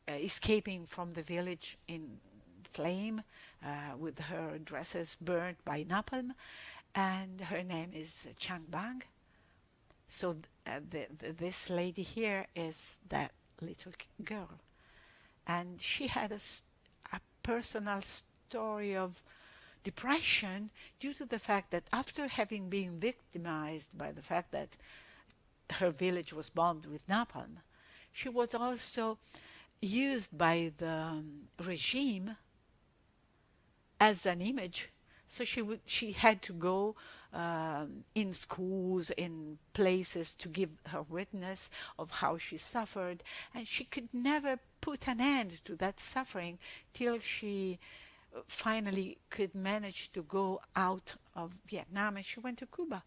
escaping from the village in flame, with her dresses burnt by napalm, and her name is Chang Bang. So this lady here is that little girl, and she had a personal story of depression due to the fact that after having been victimized by the fact that her village was bombed with napalm, she was also used by the regime as an image. So she had to go in schools, in places, to give her witness of how she suffered, and she could never put an end to that suffering till she finally could manage to go out of Vietnam, and she went to Cuba,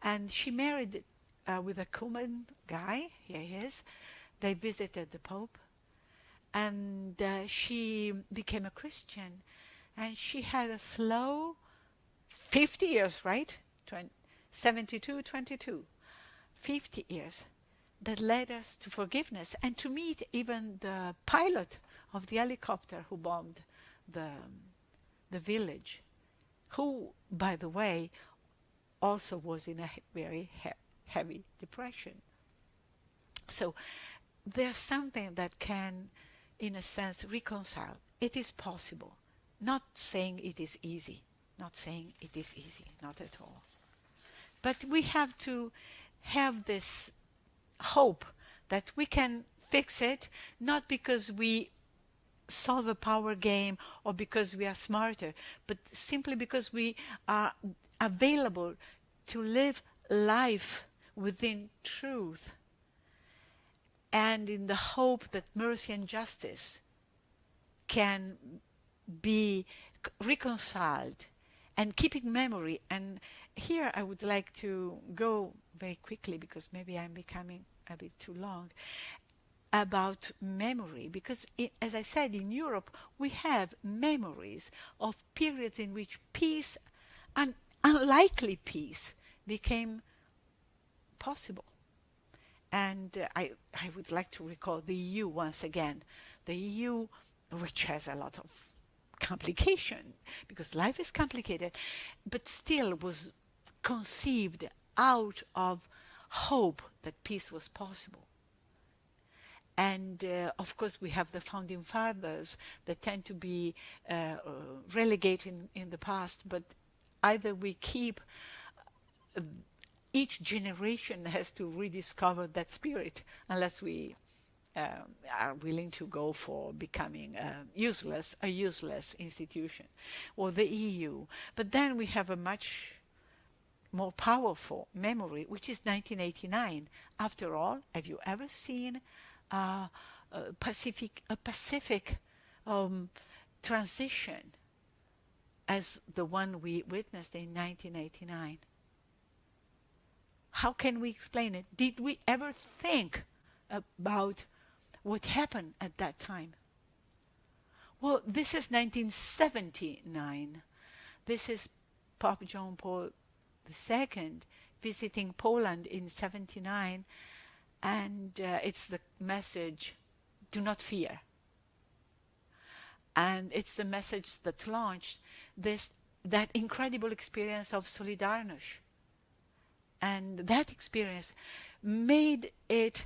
and she married with a Cuban guy. Here he is. They visited the Pope, and she became a Christian, and she had a slow 50 years, right? 72, 22, 50 years that led us to forgiveness and to meet even the pilot of the helicopter who bombed the, the village, who, by the way, also was in a very heavy depression. So there's something that can, in a sense, reconcile. It is possible. Not saying it is easy. Not saying it is easy. Not at all. But we have to have this hope that we can fix it, not because we solve a power game or because we are smarter, but simply because we are available to live life within truth and in the hope that mercy and justice can be reconciled, and keeping memory. And here I would like to go very quickly, because maybe I'm becoming a bit too long, about memory, because as I said, in Europe we have memories of periods in which peace and unlikely peace became possible. And I would like to recall the EU once again. The EU, which has a lot of complication, because life is complicated, but still was conceived out of hope that peace was possible. And of course, we have the founding fathers that tend to be relegated in the past, but either we keep each generation has to rediscover that spirit, unless we are willing to go for becoming a useless institution, or the EU. But then we have a much more powerful memory, which is 1989. After all, have you ever seen a Pacific transition as the one we witnessed in 1989? How can we explain it? Did we ever think about what happened at that time? Well, this is 1979. This is Pope John Paul II visiting Poland in 79, and it's the message, do not fear. And it's the message that launched that incredible experience of Solidarność. And that experience made it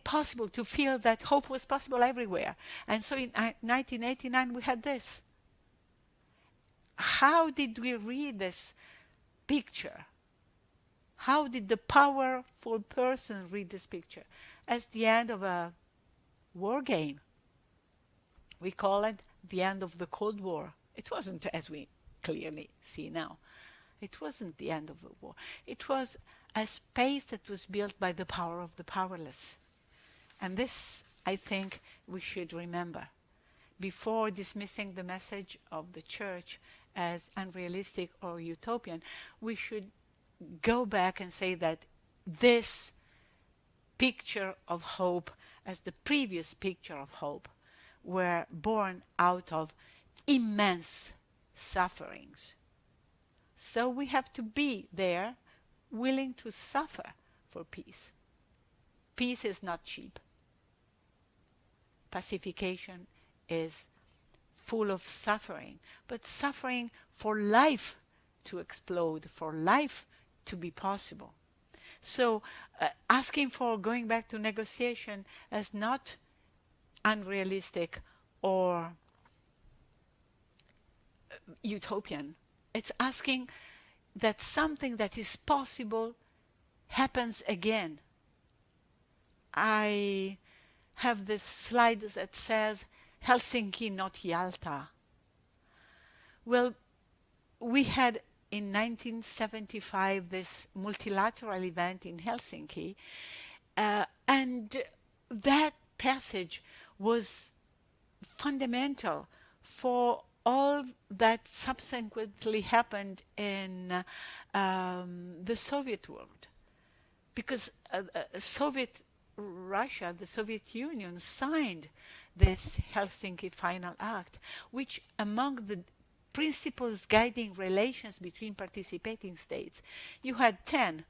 possible to feel that hope was possible everywhere. And so in 1989 we had this. How did we read this picture? How did the powerful person read this picture? As the end of a war game. We call it the end of the Cold War. It wasn't, as we clearly see now. It wasn't the end of the war. It was a space that was built by the power of the powerless. And this, I think, we should remember. Before dismissing the message of the Church as unrealistic or utopian, we should go back and say that this picture of hope, as the previous picture of hope, were born out of immense sufferings. So we have to be there, willing to suffer for peace. Peace is not cheap. Pacification is full of suffering, but suffering for life to explode, for life to be possible. So asking for going back to negotiation as not unrealistic or utopian. It's asking that something that is possible happens again. I have this slide that says Helsinki, not Yalta. Well, we had in 1975 this multilateral event in Helsinki, and that passage was fundamental for all that subsequently happened in the Soviet world, because Soviet Russia, the Soviet Union, signed this Helsinki Final Act, which among the principles guiding relations between participating states, you had 10,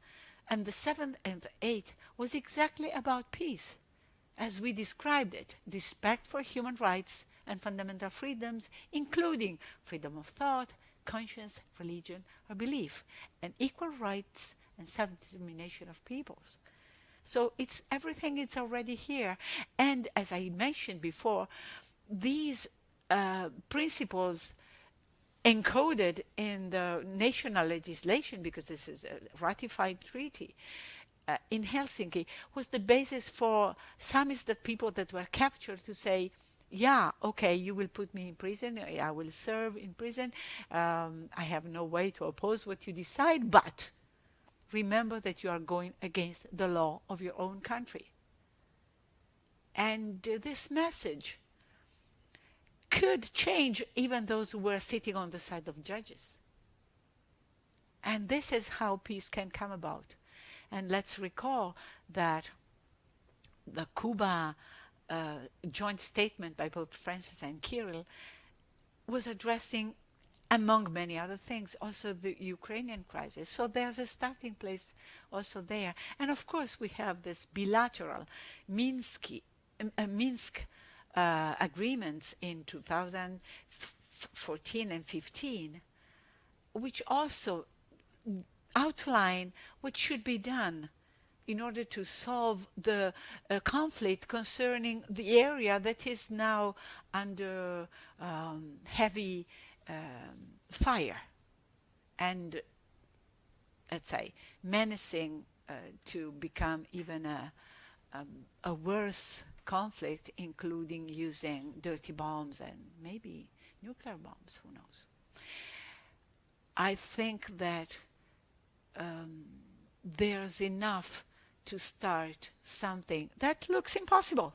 and the seventh and the eighth was exactly about peace, as we described it: respect for human rights and fundamental freedoms, including freedom of thought, conscience, religion, or belief, and equal rights and self-determination of peoples. So it's everything is already here. And as I mentioned before, these principles encoded in the national legislation, because this is a ratified treaty in Helsinki, was the basis for some is that people that were captured to say, yeah, okay, you will put me in prison, I will serve in prison, I have no way to oppose what you decide, but remember that you are going against the law of your own country. And this message could change even those who were sitting on the side of judges. And this is how peace can come about. And let's recall that the Cuba joint statement by Pope Francis and Kirill was addressing, among many other things, also the Ukrainian crisis. So there's a starting place also there. And of course we have this bilateral Minsk agreements in 2014 and 15, which also outline what should be done in order to solve the conflict concerning the area that is now under heavy fire and, let's say, menacing to become even a worse conflict, including using dirty bombs and maybe nuclear bombs, who knows. I think that there's enough to start something that looks impossible.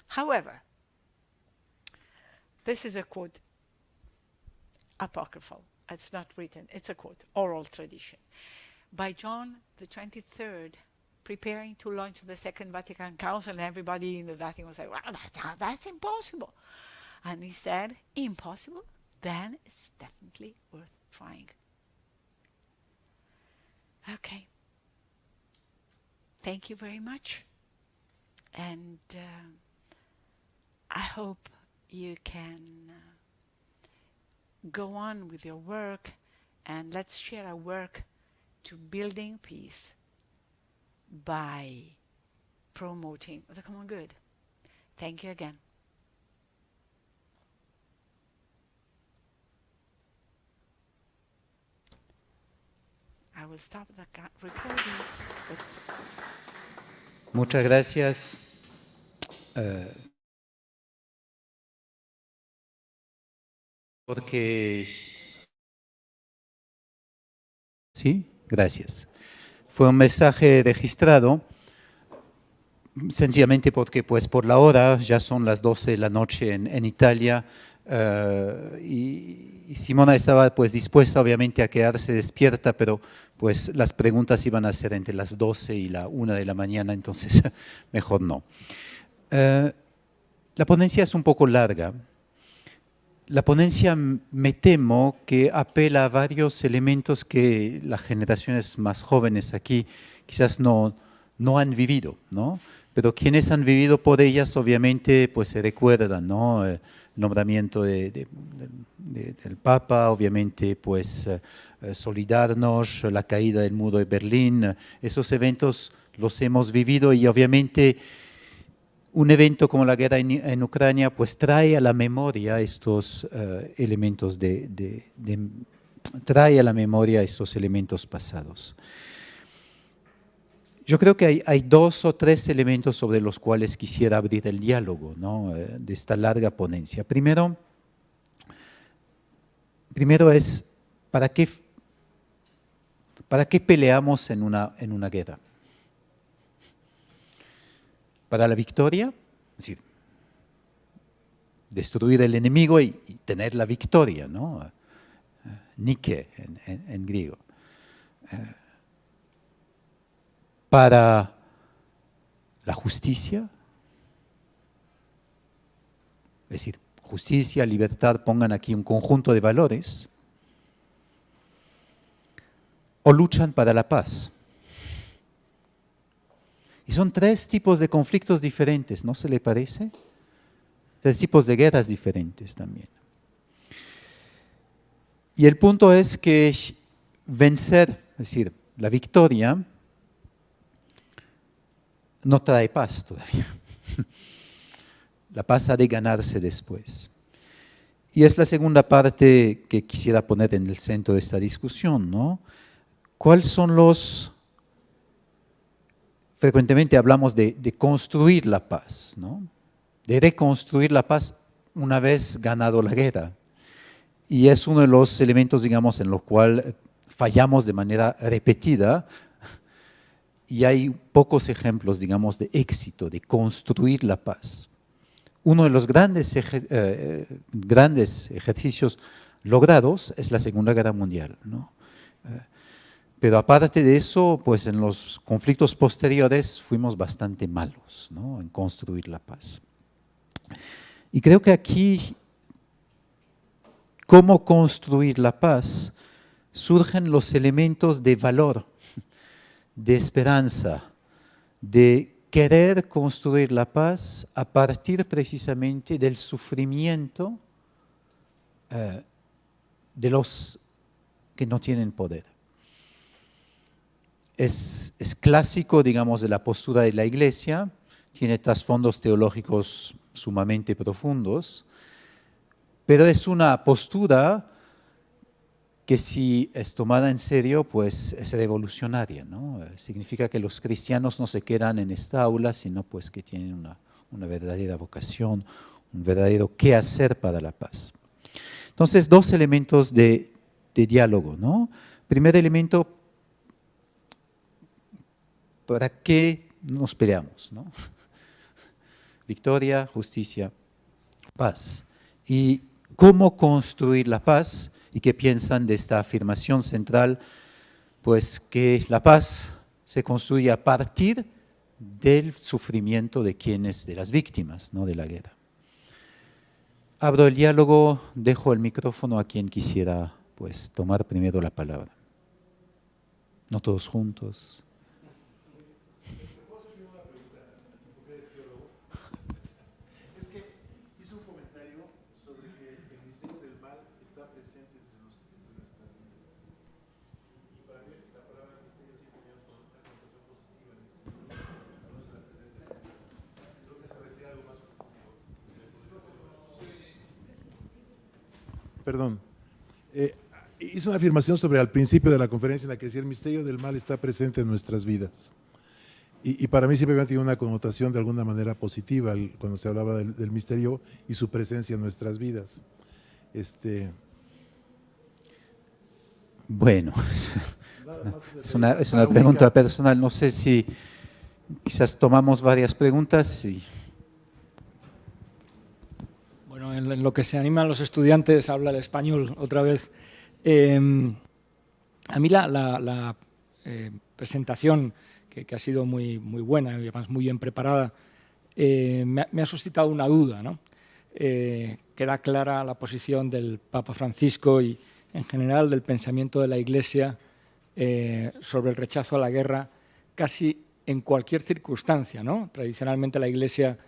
However, this is a quote, apocryphal. It's not written, it's a quote, oral tradition. By John the 23rd, preparing to launch the Second Vatican Council, and everybody in the Vatican was like, well, that's impossible. And he said, impossible? Then it's definitely worth trying. Okay. Thank you very much. And I hope you can go on with your work, and let's share our work to building peace by promoting the common good. Thank you again. I will stop the recording. Muchas gracias. Porque... Sí, gracias. Fue un mensaje registrado, sencillamente porque pues por la hora, ya son las 12 de la noche en Italia, y Simona estaba pues dispuesta obviamente a quedarse despierta, pero pues las preguntas iban a ser entre las 12 y la 1 de la mañana, entonces mejor no. La ponencia es un poco larga. La ponencia, me temo, que apela a varios elementos que las generaciones más jóvenes aquí quizás no han vivido, ¿no? Pero quienes han vivido por ellas, obviamente, pues se recuerdan, ¿no? El nombramiento del Papa, obviamente, pues Solidarność, la caída del muro de Berlín, esos eventos los hemos vivido y obviamente un evento como la guerra en Ucrania pues trae a la memoria estos elementos trae a la memoria estos elementos pasados. Yo creo que hay 2 o 3 elementos sobre los cuales quisiera abrir el diálogo, ¿no? De esta larga ponencia. Primero es, ¿para qué peleamos en una guerra? ¿Para la victoria? Es decir, destruir el enemigo y tener la victoria, ¿no? Nike en griego. Para la justicia. Es decir, justicia, libertad, pongan aquí un conjunto de valores. O luchan para la paz. Y son tres tipos de conflictos diferentes, ¿no se le parece? Tres tipos de guerras diferentes también. Y el punto es que vencer, es decir, la victoria, no trae paz todavía. La paz ha de ganarse después. Y es la segunda parte que quisiera poner en el centro de esta discusión, ¿no? ¿Cuáles son los... Frecuentemente hablamos de construir la paz, ¿no? De reconstruir la paz una vez ganado la guerra. Y es uno de los elementos, digamos, en los cuales fallamos de manera repetida, y hay pocos ejemplos, digamos, de éxito, de construir la paz. Uno de los grandes ejercicios logrados es la Segunda Guerra Mundial, ¿no? Pero aparte de eso, pues en los conflictos posteriores fuimos bastante malos, ¿no?, en construir la paz. Y creo que aquí, cómo construir la paz, surgen los elementos de valor, de esperanza, de querer construir la paz a partir precisamente del sufrimiento de los que no tienen poder. Es clásico, digamos, de la postura de la Iglesia, tiene trasfondos teológicos sumamente profundos, pero es una postura que si es tomada en serio, pues es revolucionaria, ¿no? Significa que los cristianos no se quedan en esta aula, sino pues que tienen una verdadera vocación, un verdadero qué hacer para la paz. Entonces, dos elementos de diálogo, ¿no? Primer elemento, ¿para qué nos peleamos, ¿no? Victoria, justicia, paz. ¿Y cómo construir la paz? ¿Y qué piensan de esta afirmación central? Pues que la paz se construye a partir del sufrimiento de quienes, de las víctimas, ¿no?, de la guerra. Abro el diálogo, dejo el micrófono a quien quisiera pues tomar primero la palabra. No todos juntos. Perdón, hizo una afirmación sobre al principio de la conferencia en la que decía el misterio del mal está presente en nuestras vidas. Y para mí siempre tiene una connotación de alguna manera positiva cuando se hablaba del misterio y su presencia en nuestras vidas. Bueno, es una pregunta personal, no sé si quizás tomamos varias preguntas y... Bueno, en lo que se animan los estudiantes habla el español otra vez. A mí la presentación, que ha sido muy buena y además muy bien preparada, me ha suscitado una duda, ¿no? Queda clara la posición del Papa Francisco y en general del pensamiento de la Iglesia sobre el rechazo a la guerra casi en cualquier circunstancia, ¿no? Tradicionalmente la Iglesia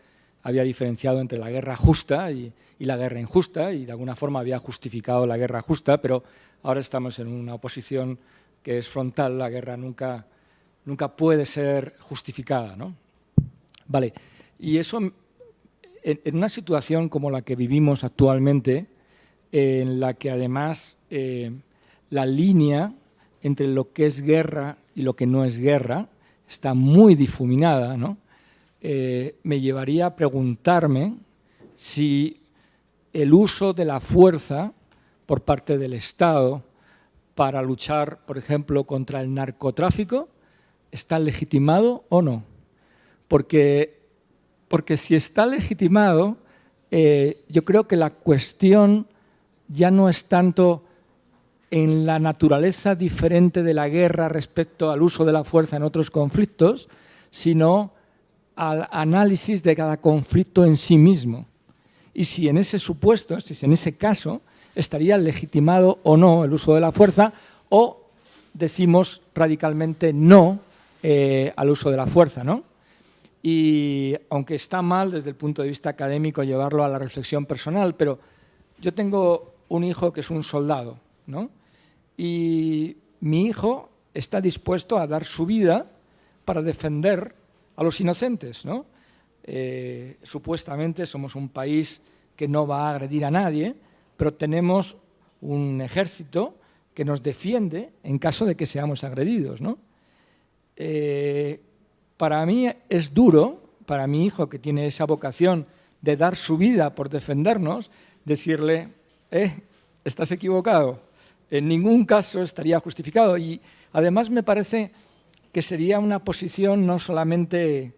había diferenciado entre la guerra justa y la guerra injusta y de alguna forma había justificado la guerra justa, pero ahora estamos en una oposición que es frontal, la guerra nunca puede ser justificada, ¿no? Vale, y eso en una situación como la que vivimos actualmente, en la que además la línea entre lo que es guerra y lo que no es guerra está muy difuminada, ¿no? Me llevaría a preguntarme si el uso de la fuerza por parte del Estado para luchar, por ejemplo, contra el narcotráfico está legitimado o no. Porque si está legitimado, yo creo que la cuestión ya no es tanto en la naturaleza diferente de la guerra respecto al uso de la fuerza en otros conflictos, sino al análisis de cada conflicto en sí mismo. Y si en ese supuesto, si en ese caso, estaría legitimado o no el uso de la fuerza, o decimos radicalmente no al uso de la fuerza, ¿no? Y aunque está mal desde el punto de vista académico llevarlo a la reflexión personal, pero yo tengo un hijo que es un soldado, ¿no? Y mi hijo está dispuesto a dar su vida para defender a los inocentes, ¿no? Supuestamente somos un país que no va a agredir a nadie, pero tenemos un ejército que nos defiende en caso de que seamos agredidos, ¿no? Para mí es duro, para mi hijo que tiene esa vocación de dar su vida por defendernos, decirle, estás equivocado, en ningún caso estaría justificado. Y además me parece que sería una posición no solamente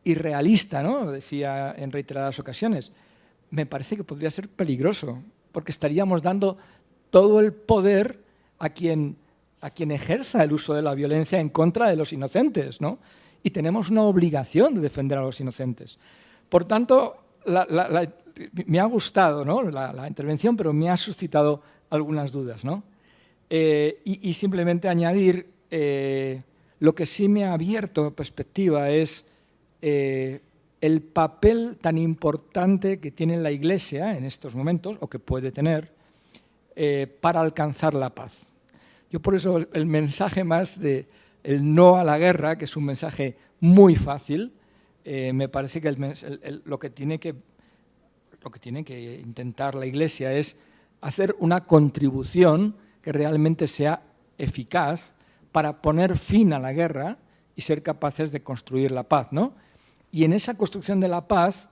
irrealista, ¿no? Lo decía en reiteradas ocasiones, me parece que podría ser peligroso, porque estaríamos dando todo el poder a quien ejerza el uso de la violencia en contra de los inocentes, ¿no? Y tenemos una obligación de defender a los inocentes. Por tanto, me ha gustado, ¿no?, la intervención, pero me ha suscitado algunas dudas, ¿no? Y simplemente añadir, lo que sí me ha abierto perspectiva es el papel tan importante que tiene la Iglesia en estos momentos, o que puede tener, para alcanzar la paz. Yo por eso el mensaje más de el no a la guerra, que es un mensaje muy fácil, me parece que lo que tiene que intentar la Iglesia es hacer una contribución que realmente sea eficaz para poner fin a la guerra y ser capaces de construir la paz, ¿no? Y en esa construcción de la paz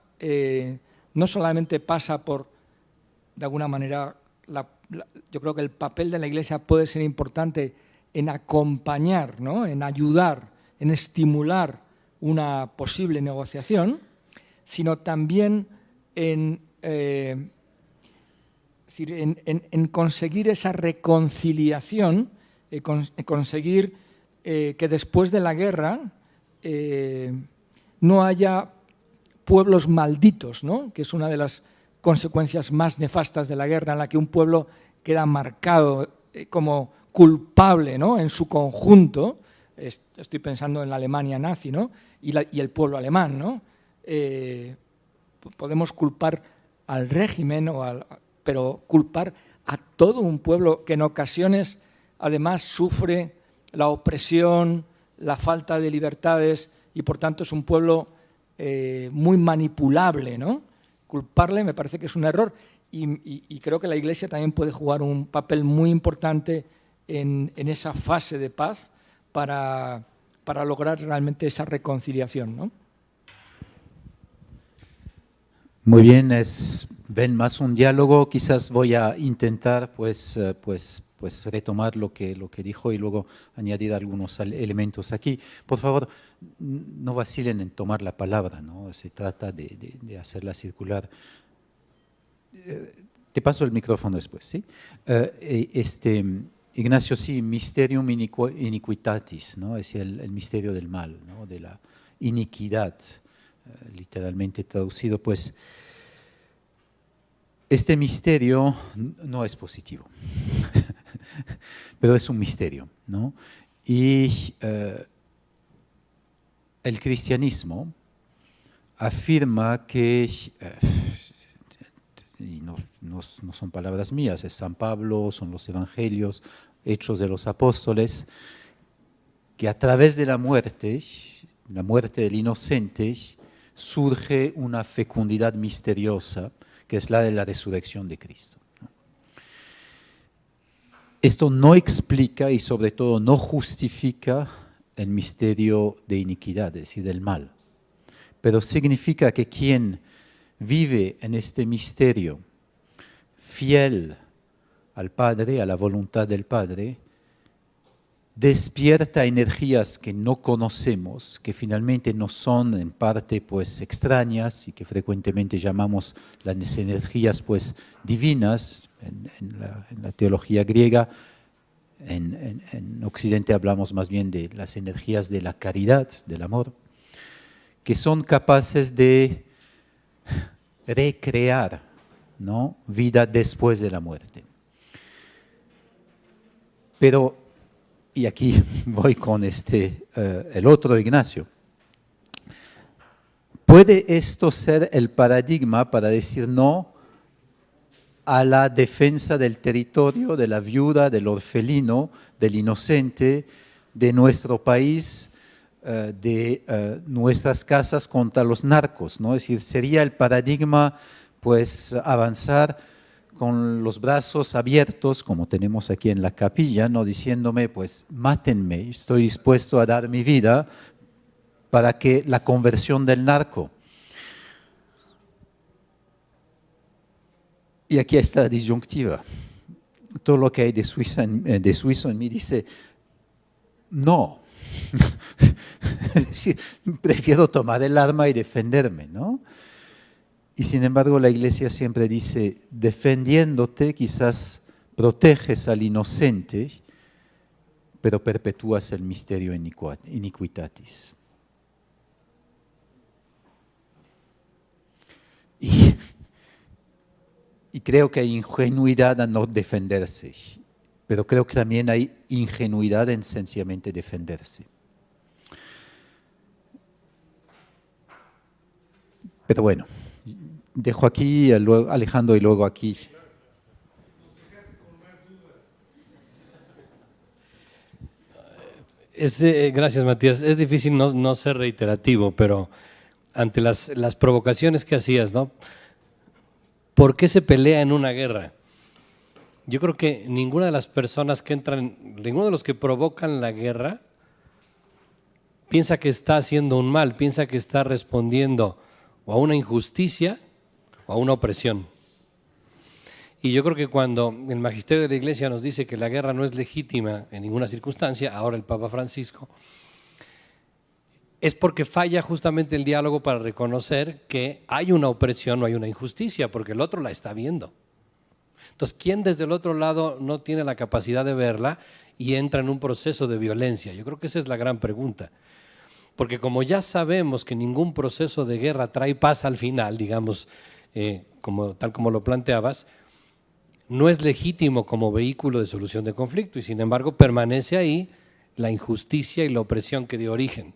no solamente pasa por, de alguna manera, yo creo que el papel de la Iglesia puede ser importante en acompañar, ¿no?, en ayudar, en estimular una posible negociación, sino también en conseguir esa reconciliación, conseguir que después de la guerra no haya pueblos malditos, ¿no?, que es una de las consecuencias más nefastas de la guerra, en la que un pueblo queda marcado como culpable, ¿no?, en su conjunto. Estoy pensando en la Alemania nazi, ¿no?, y el pueblo alemán, ¿no? Podemos culpar al régimen, pero culpar a todo un pueblo que en ocasiones además sufre la opresión, la falta de libertades, y por tanto es un pueblo muy manipulable, ¿no? Culparle me parece que es un error, y creo que la Iglesia también puede jugar un papel muy importante en esa fase de paz para lograr realmente esa reconciliación, ¿no? Muy bien, ven más un diálogo. Quizás voy a intentar pues retomar lo que dijo y luego añadir algunos elementos aquí. Por favor, no vacilen en tomar la palabra, ¿no? Se trata de hacerla circular. Te paso el micrófono después, ¿sí? Ignacio, sí, mysterium iniquitatis, ¿no? Es el misterio del mal, ¿no?, de la iniquidad, literalmente traducido. Pues este misterio no es positivo, pero es un misterio, ¿no? Y el cristianismo afirma que, y no son palabras mías, es San Pablo, son los evangelios, Hechos de los Apóstoles, que a través de la muerte del inocente, surge una fecundidad misteriosa, que es la de la resurrección de Cristo. Esto no explica y sobre todo no justifica el misterio de iniquidad, es decir, del mal, pero significa que quien vive en este misterio fiel al Padre, a la voluntad del Padre, despierta energías que no conocemos, que finalmente no son en parte pues extrañas y que frecuentemente llamamos las energías pues divinas en la teología griega. en Occidente hablamos más bien de las energías de la caridad, del amor, que son capaces de recrear, ¿no?, vida después de la muerte. Pero, y aquí voy con el otro Ignacio, ¿puede esto ser el paradigma para decir no a la defensa del territorio, de la viuda, del orfelino, del inocente, de nuestro país, de nuestras casas contra los narcos, ¿no? Es decir, sería el paradigma, pues, avanzar con los brazos abiertos, como tenemos aquí en la capilla, ¿no?, diciéndome, pues, mátenme, estoy dispuesto a dar mi vida para que la conversión del narco. Y aquí está la disyuntiva. Todo lo que hay de suizo en mí dice, no. Es decir, prefiero tomar el arma y defenderme, ¿no? Y sin embargo la Iglesia siempre dice, defendiéndote quizás proteges al inocente, pero perpetúas el misterio iniquitatis. Y creo que hay ingenuidad a no defenderse, pero creo que también hay ingenuidad en sencillamente defenderse. Pero bueno, dejo aquí, Alejandro, y luego aquí. Gracias, Matías. Es difícil no ser reiterativo, pero ante las provocaciones que hacías, ¿no? ¿Por qué se pelea en una guerra? Yo creo que ninguna de las personas que entran, ninguno de los que provocan la guerra piensa que está haciendo un mal, piensa que está respondiendo o a una injusticia o a una opresión. Y yo creo que cuando el magisterio de la Iglesia nos dice que la guerra no es legítima en ninguna circunstancia, ahora el Papa Francisco, es porque falla justamente el diálogo para reconocer que hay una opresión o hay una injusticia, porque el otro la está viendo. Entonces, ¿quién desde el otro lado no tiene la capacidad de verla y entra en un proceso de violencia? Yo creo que esa es la gran pregunta. Porque como ya sabemos que ningún proceso de guerra trae paz al final, digamos, tal como lo planteabas, no es legítimo como vehículo de solución de conflicto y sin embargo permanece ahí la injusticia y la opresión que dio origen.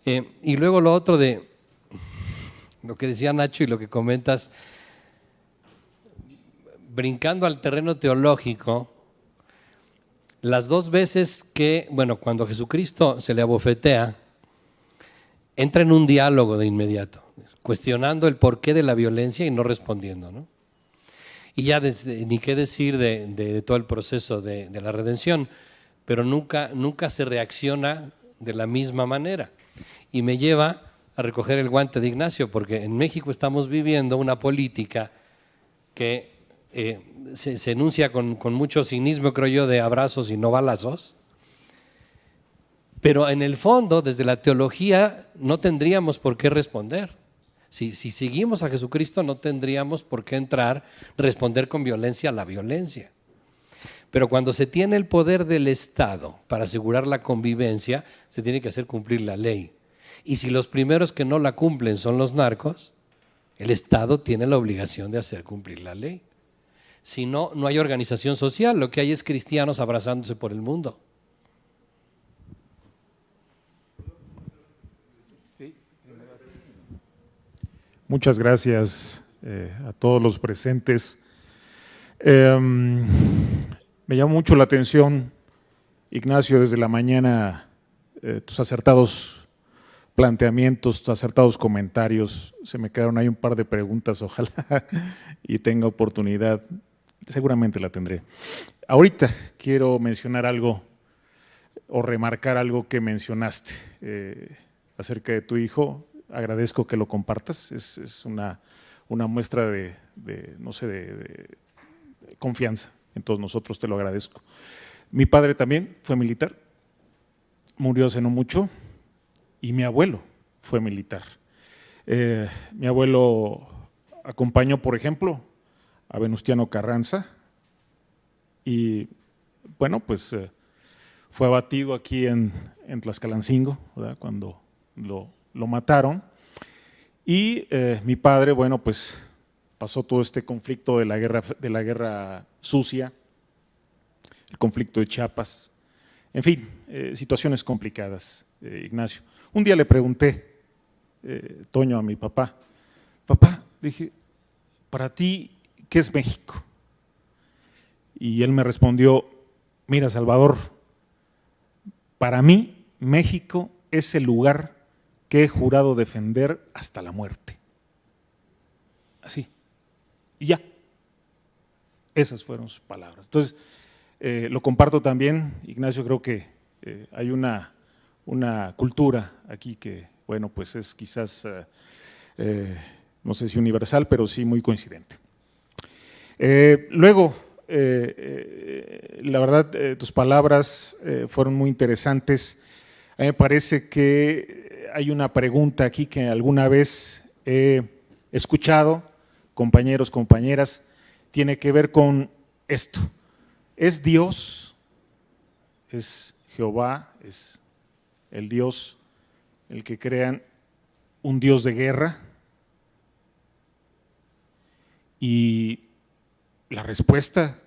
Y luego lo otro de lo que decía Nacho y lo que comentas, brincando al terreno teológico, las dos veces que, bueno, cuando a Jesucristo se le abofetea, entra en un diálogo de inmediato, cuestionando el porqué de la violencia y no respondiendo, ¿no? Y ya ni qué decir de todo el proceso de la redención, pero nunca se reacciona de la misma manera. Y me lleva a recoger el guante de Ignacio, porque en México estamos viviendo una política que se enuncia con mucho cinismo, creo yo, de abrazos y no balazos, pero en el fondo, desde la teología, no tendríamos por qué responder. Si seguimos a Jesucristo, no tendríamos por qué responder con violencia a la violencia. Pero cuando se tiene el poder del Estado para asegurar la convivencia, se tiene que hacer cumplir la ley. Y si los primeros que no la cumplen son los narcos, el Estado tiene la obligación de hacer cumplir la ley. Si no, no hay organización social, lo que hay es cristianos abrazándose por el mundo. Muchas gracias a todos los presentes. Me llamó mucho la atención, Ignacio, desde la mañana, tus acertados planteamientos, tus acertados comentarios. Se me quedaron ahí un par de preguntas, ojalá y tenga oportunidad, seguramente la tendré. Ahorita quiero mencionar algo o remarcar algo que mencionaste acerca de tu hijo. Agradezco que lo compartas, es una muestra de confianza en todos nosotros, te lo agradezco. Mi padre también fue militar, murió hace no mucho, y mi abuelo fue militar. Mi abuelo acompañó, por ejemplo, a Venustiano Carranza y bueno, pues fue abatido aquí en Tlaxcalancingo, ¿verdad? Cuando lo mataron. Y mi padre, bueno, pues pasó todo este conflicto de la guerra sucia, el conflicto de Chiapas, en fin, situaciones complicadas, Ignacio. Un día le pregunté, Toño, a mi papá, dije, para ti, ¿qué es México? Y él me respondió, mira, Salvador, para mí México es el lugar que he jurado defender hasta la muerte. Así. Y ya. Esas fueron sus palabras. Entonces, lo comparto también, Ignacio, creo que hay una cultura aquí que, bueno, pues es quizás, no sé si universal, pero sí muy coincidente. Luego, la verdad, tus palabras fueron muy interesantes. A mí me parece que hay una pregunta aquí que alguna vez he escuchado, compañeros, compañeras, tiene que ver con esto. ¿Es Dios, es Jehová, es el Dios el que crean un Dios de guerra? Y la respuesta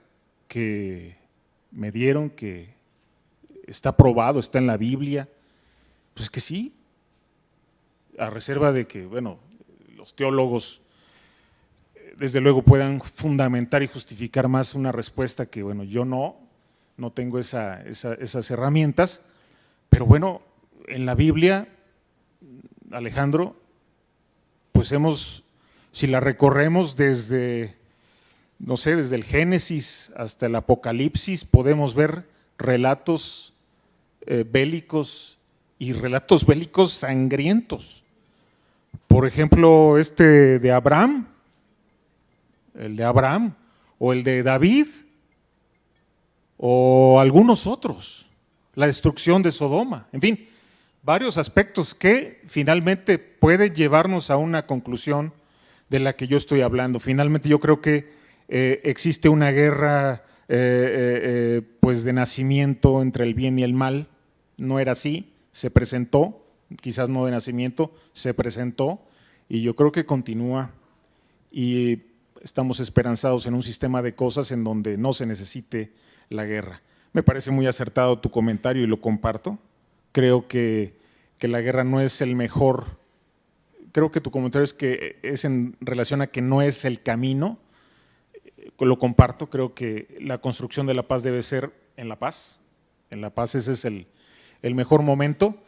que me dieron, que está probado, está en la Biblia, pues que sí, a reserva de que, bueno, los teólogos desde luego puedan fundamentar y justificar más una respuesta que, bueno, yo no tengo esas herramientas, pero bueno, en la Biblia, Alejandro, pues si la recorremos desde, no sé, desde el Génesis hasta el Apocalipsis, podemos ver relatos bélicos y relatos bélicos sangrientos. Por ejemplo, de Abraham, el de Abraham, o el de David, o algunos otros, la destrucción de Sodoma, en fin, varios aspectos que finalmente pueden llevarnos a una conclusión de la que yo estoy hablando. Finalmente yo creo que existe una guerra pues de nacimiento entre el bien y el mal, no era así, se presentó, quizás no de nacimiento, se presentó y yo creo que continúa y estamos esperanzados en un sistema de cosas en donde no se necesite la guerra. Me parece muy acertado tu comentario y lo comparto. Creo que la guerra no es el mejor, creo que tu comentario es en relación a que no es el camino, lo comparto, creo que la construcción de la paz debe ser en la paz ese es el mejor momento.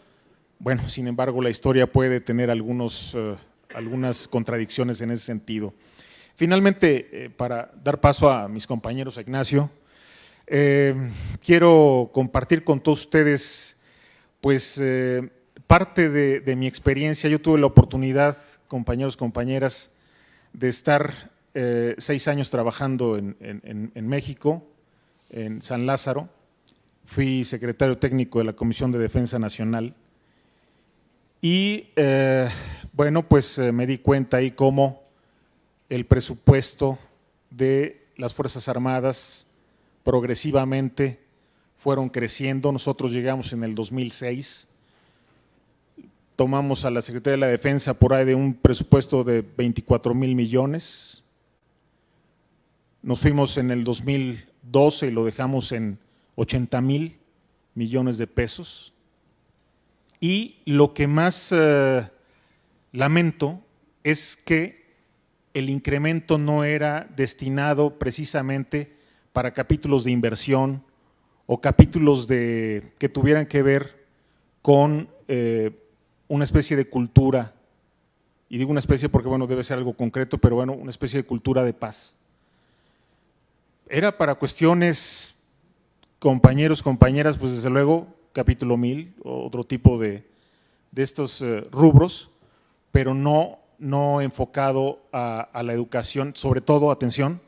Bueno, sin embargo, la historia puede tener algunas contradicciones en ese sentido. Finalmente, para dar paso a mis compañeros, a Ignacio, quiero compartir con todos ustedes pues parte de mi experiencia. Yo tuve la oportunidad, compañeros, compañeras, de estar 6 años trabajando en México, en San Lázaro. Fui secretario técnico de la Comisión de Defensa Nacional y bueno, pues me di cuenta ahí cómo el presupuesto de las Fuerzas Armadas progresivamente fueron creciendo. Nosotros llegamos en el 2006, tomamos a la Secretaría de la Defensa por ahí de un presupuesto de 24,000 millones, nos fuimos en el 2012 y lo dejamos en 80,000 millones de pesos. Y lo que más lamento es que el incremento no era destinado precisamente para capítulos de inversión o capítulos que tuvieran que ver con una especie de cultura, y digo una especie porque bueno, debe ser algo concreto, pero bueno, una especie de cultura de paz. Era para cuestiones, compañeros, compañeras, pues desde luego, capítulo 1000, otro tipo de estos rubros, pero no enfocado a la educación, sobre todo, atención,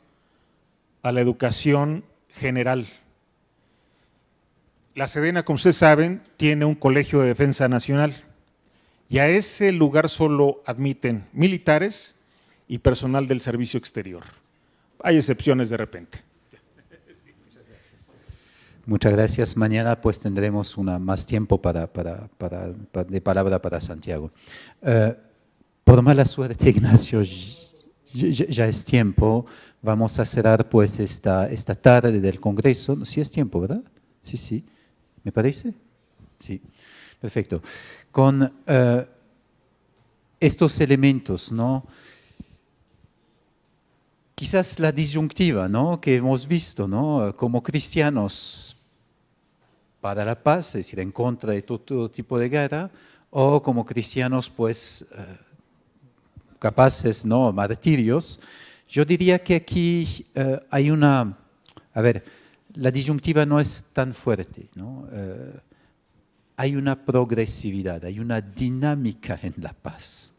a la educación general. La Sedena, como ustedes saben, tiene un colegio de defensa nacional y a ese lugar solo admiten militares y personal del servicio exterior. Hay excepciones de repente. Muchas gracias. Mañana pues tendremos más tiempo de palabra para Santiago. Por mala suerte, Ignacio, ya es tiempo. Vamos a cerrar pues esta tarde del Congreso. Sí es tiempo, ¿verdad? Sí, sí. ¿Me parece? Sí. Perfecto. Con estos elementos, ¿no? Quizás la disyuntiva, ¿no?, que hemos visto, ¿no?, como cristianos para la paz, es decir, en contra de todo tipo de guerra, o como cristianos, pues, capaces, ¿no?, martirios. Yo diría que aquí hay a ver, la disyuntiva no es tan fuerte, ¿no? Hay una progresividad, hay una dinámica en la paz.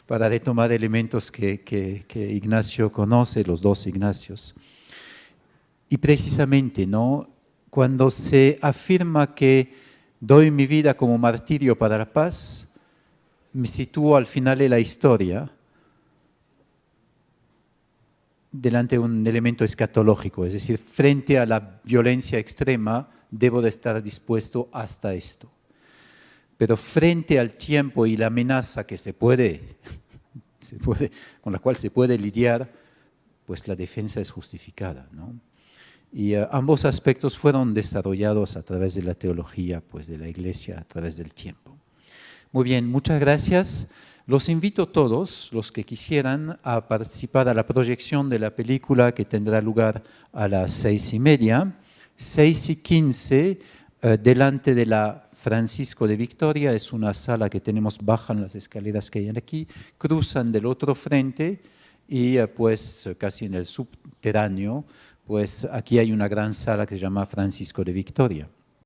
Para retomar elementos que Ignacio conoce, los dos Ignacios. Y precisamente, ¿no?, cuando se afirma que doy mi vida como martirio para la paz, me sitúo al final de la historia delante de un elemento escatológico, es decir, frente a la violencia extrema, debo de estar dispuesto hasta esto. Pero frente al tiempo y la amenaza que con la cual se puede lidiar, pues la defensa es justificada, ¿no? Y ambos aspectos fueron desarrollados a través de la teología, pues de la Iglesia, a través del tiempo. Muy bien, muchas gracias. Los invito a todos, los que quisieran, a participar a la proyección de la película que tendrá lugar a las 6:30, 6:15, delante de la Francisco de Victoria. Es una sala que tenemos, bajan las escaleras que hay aquí, cruzan del otro frente y pues casi en el subterráneo, pues aquí hay una gran sala que se llama Francisco de Victoria.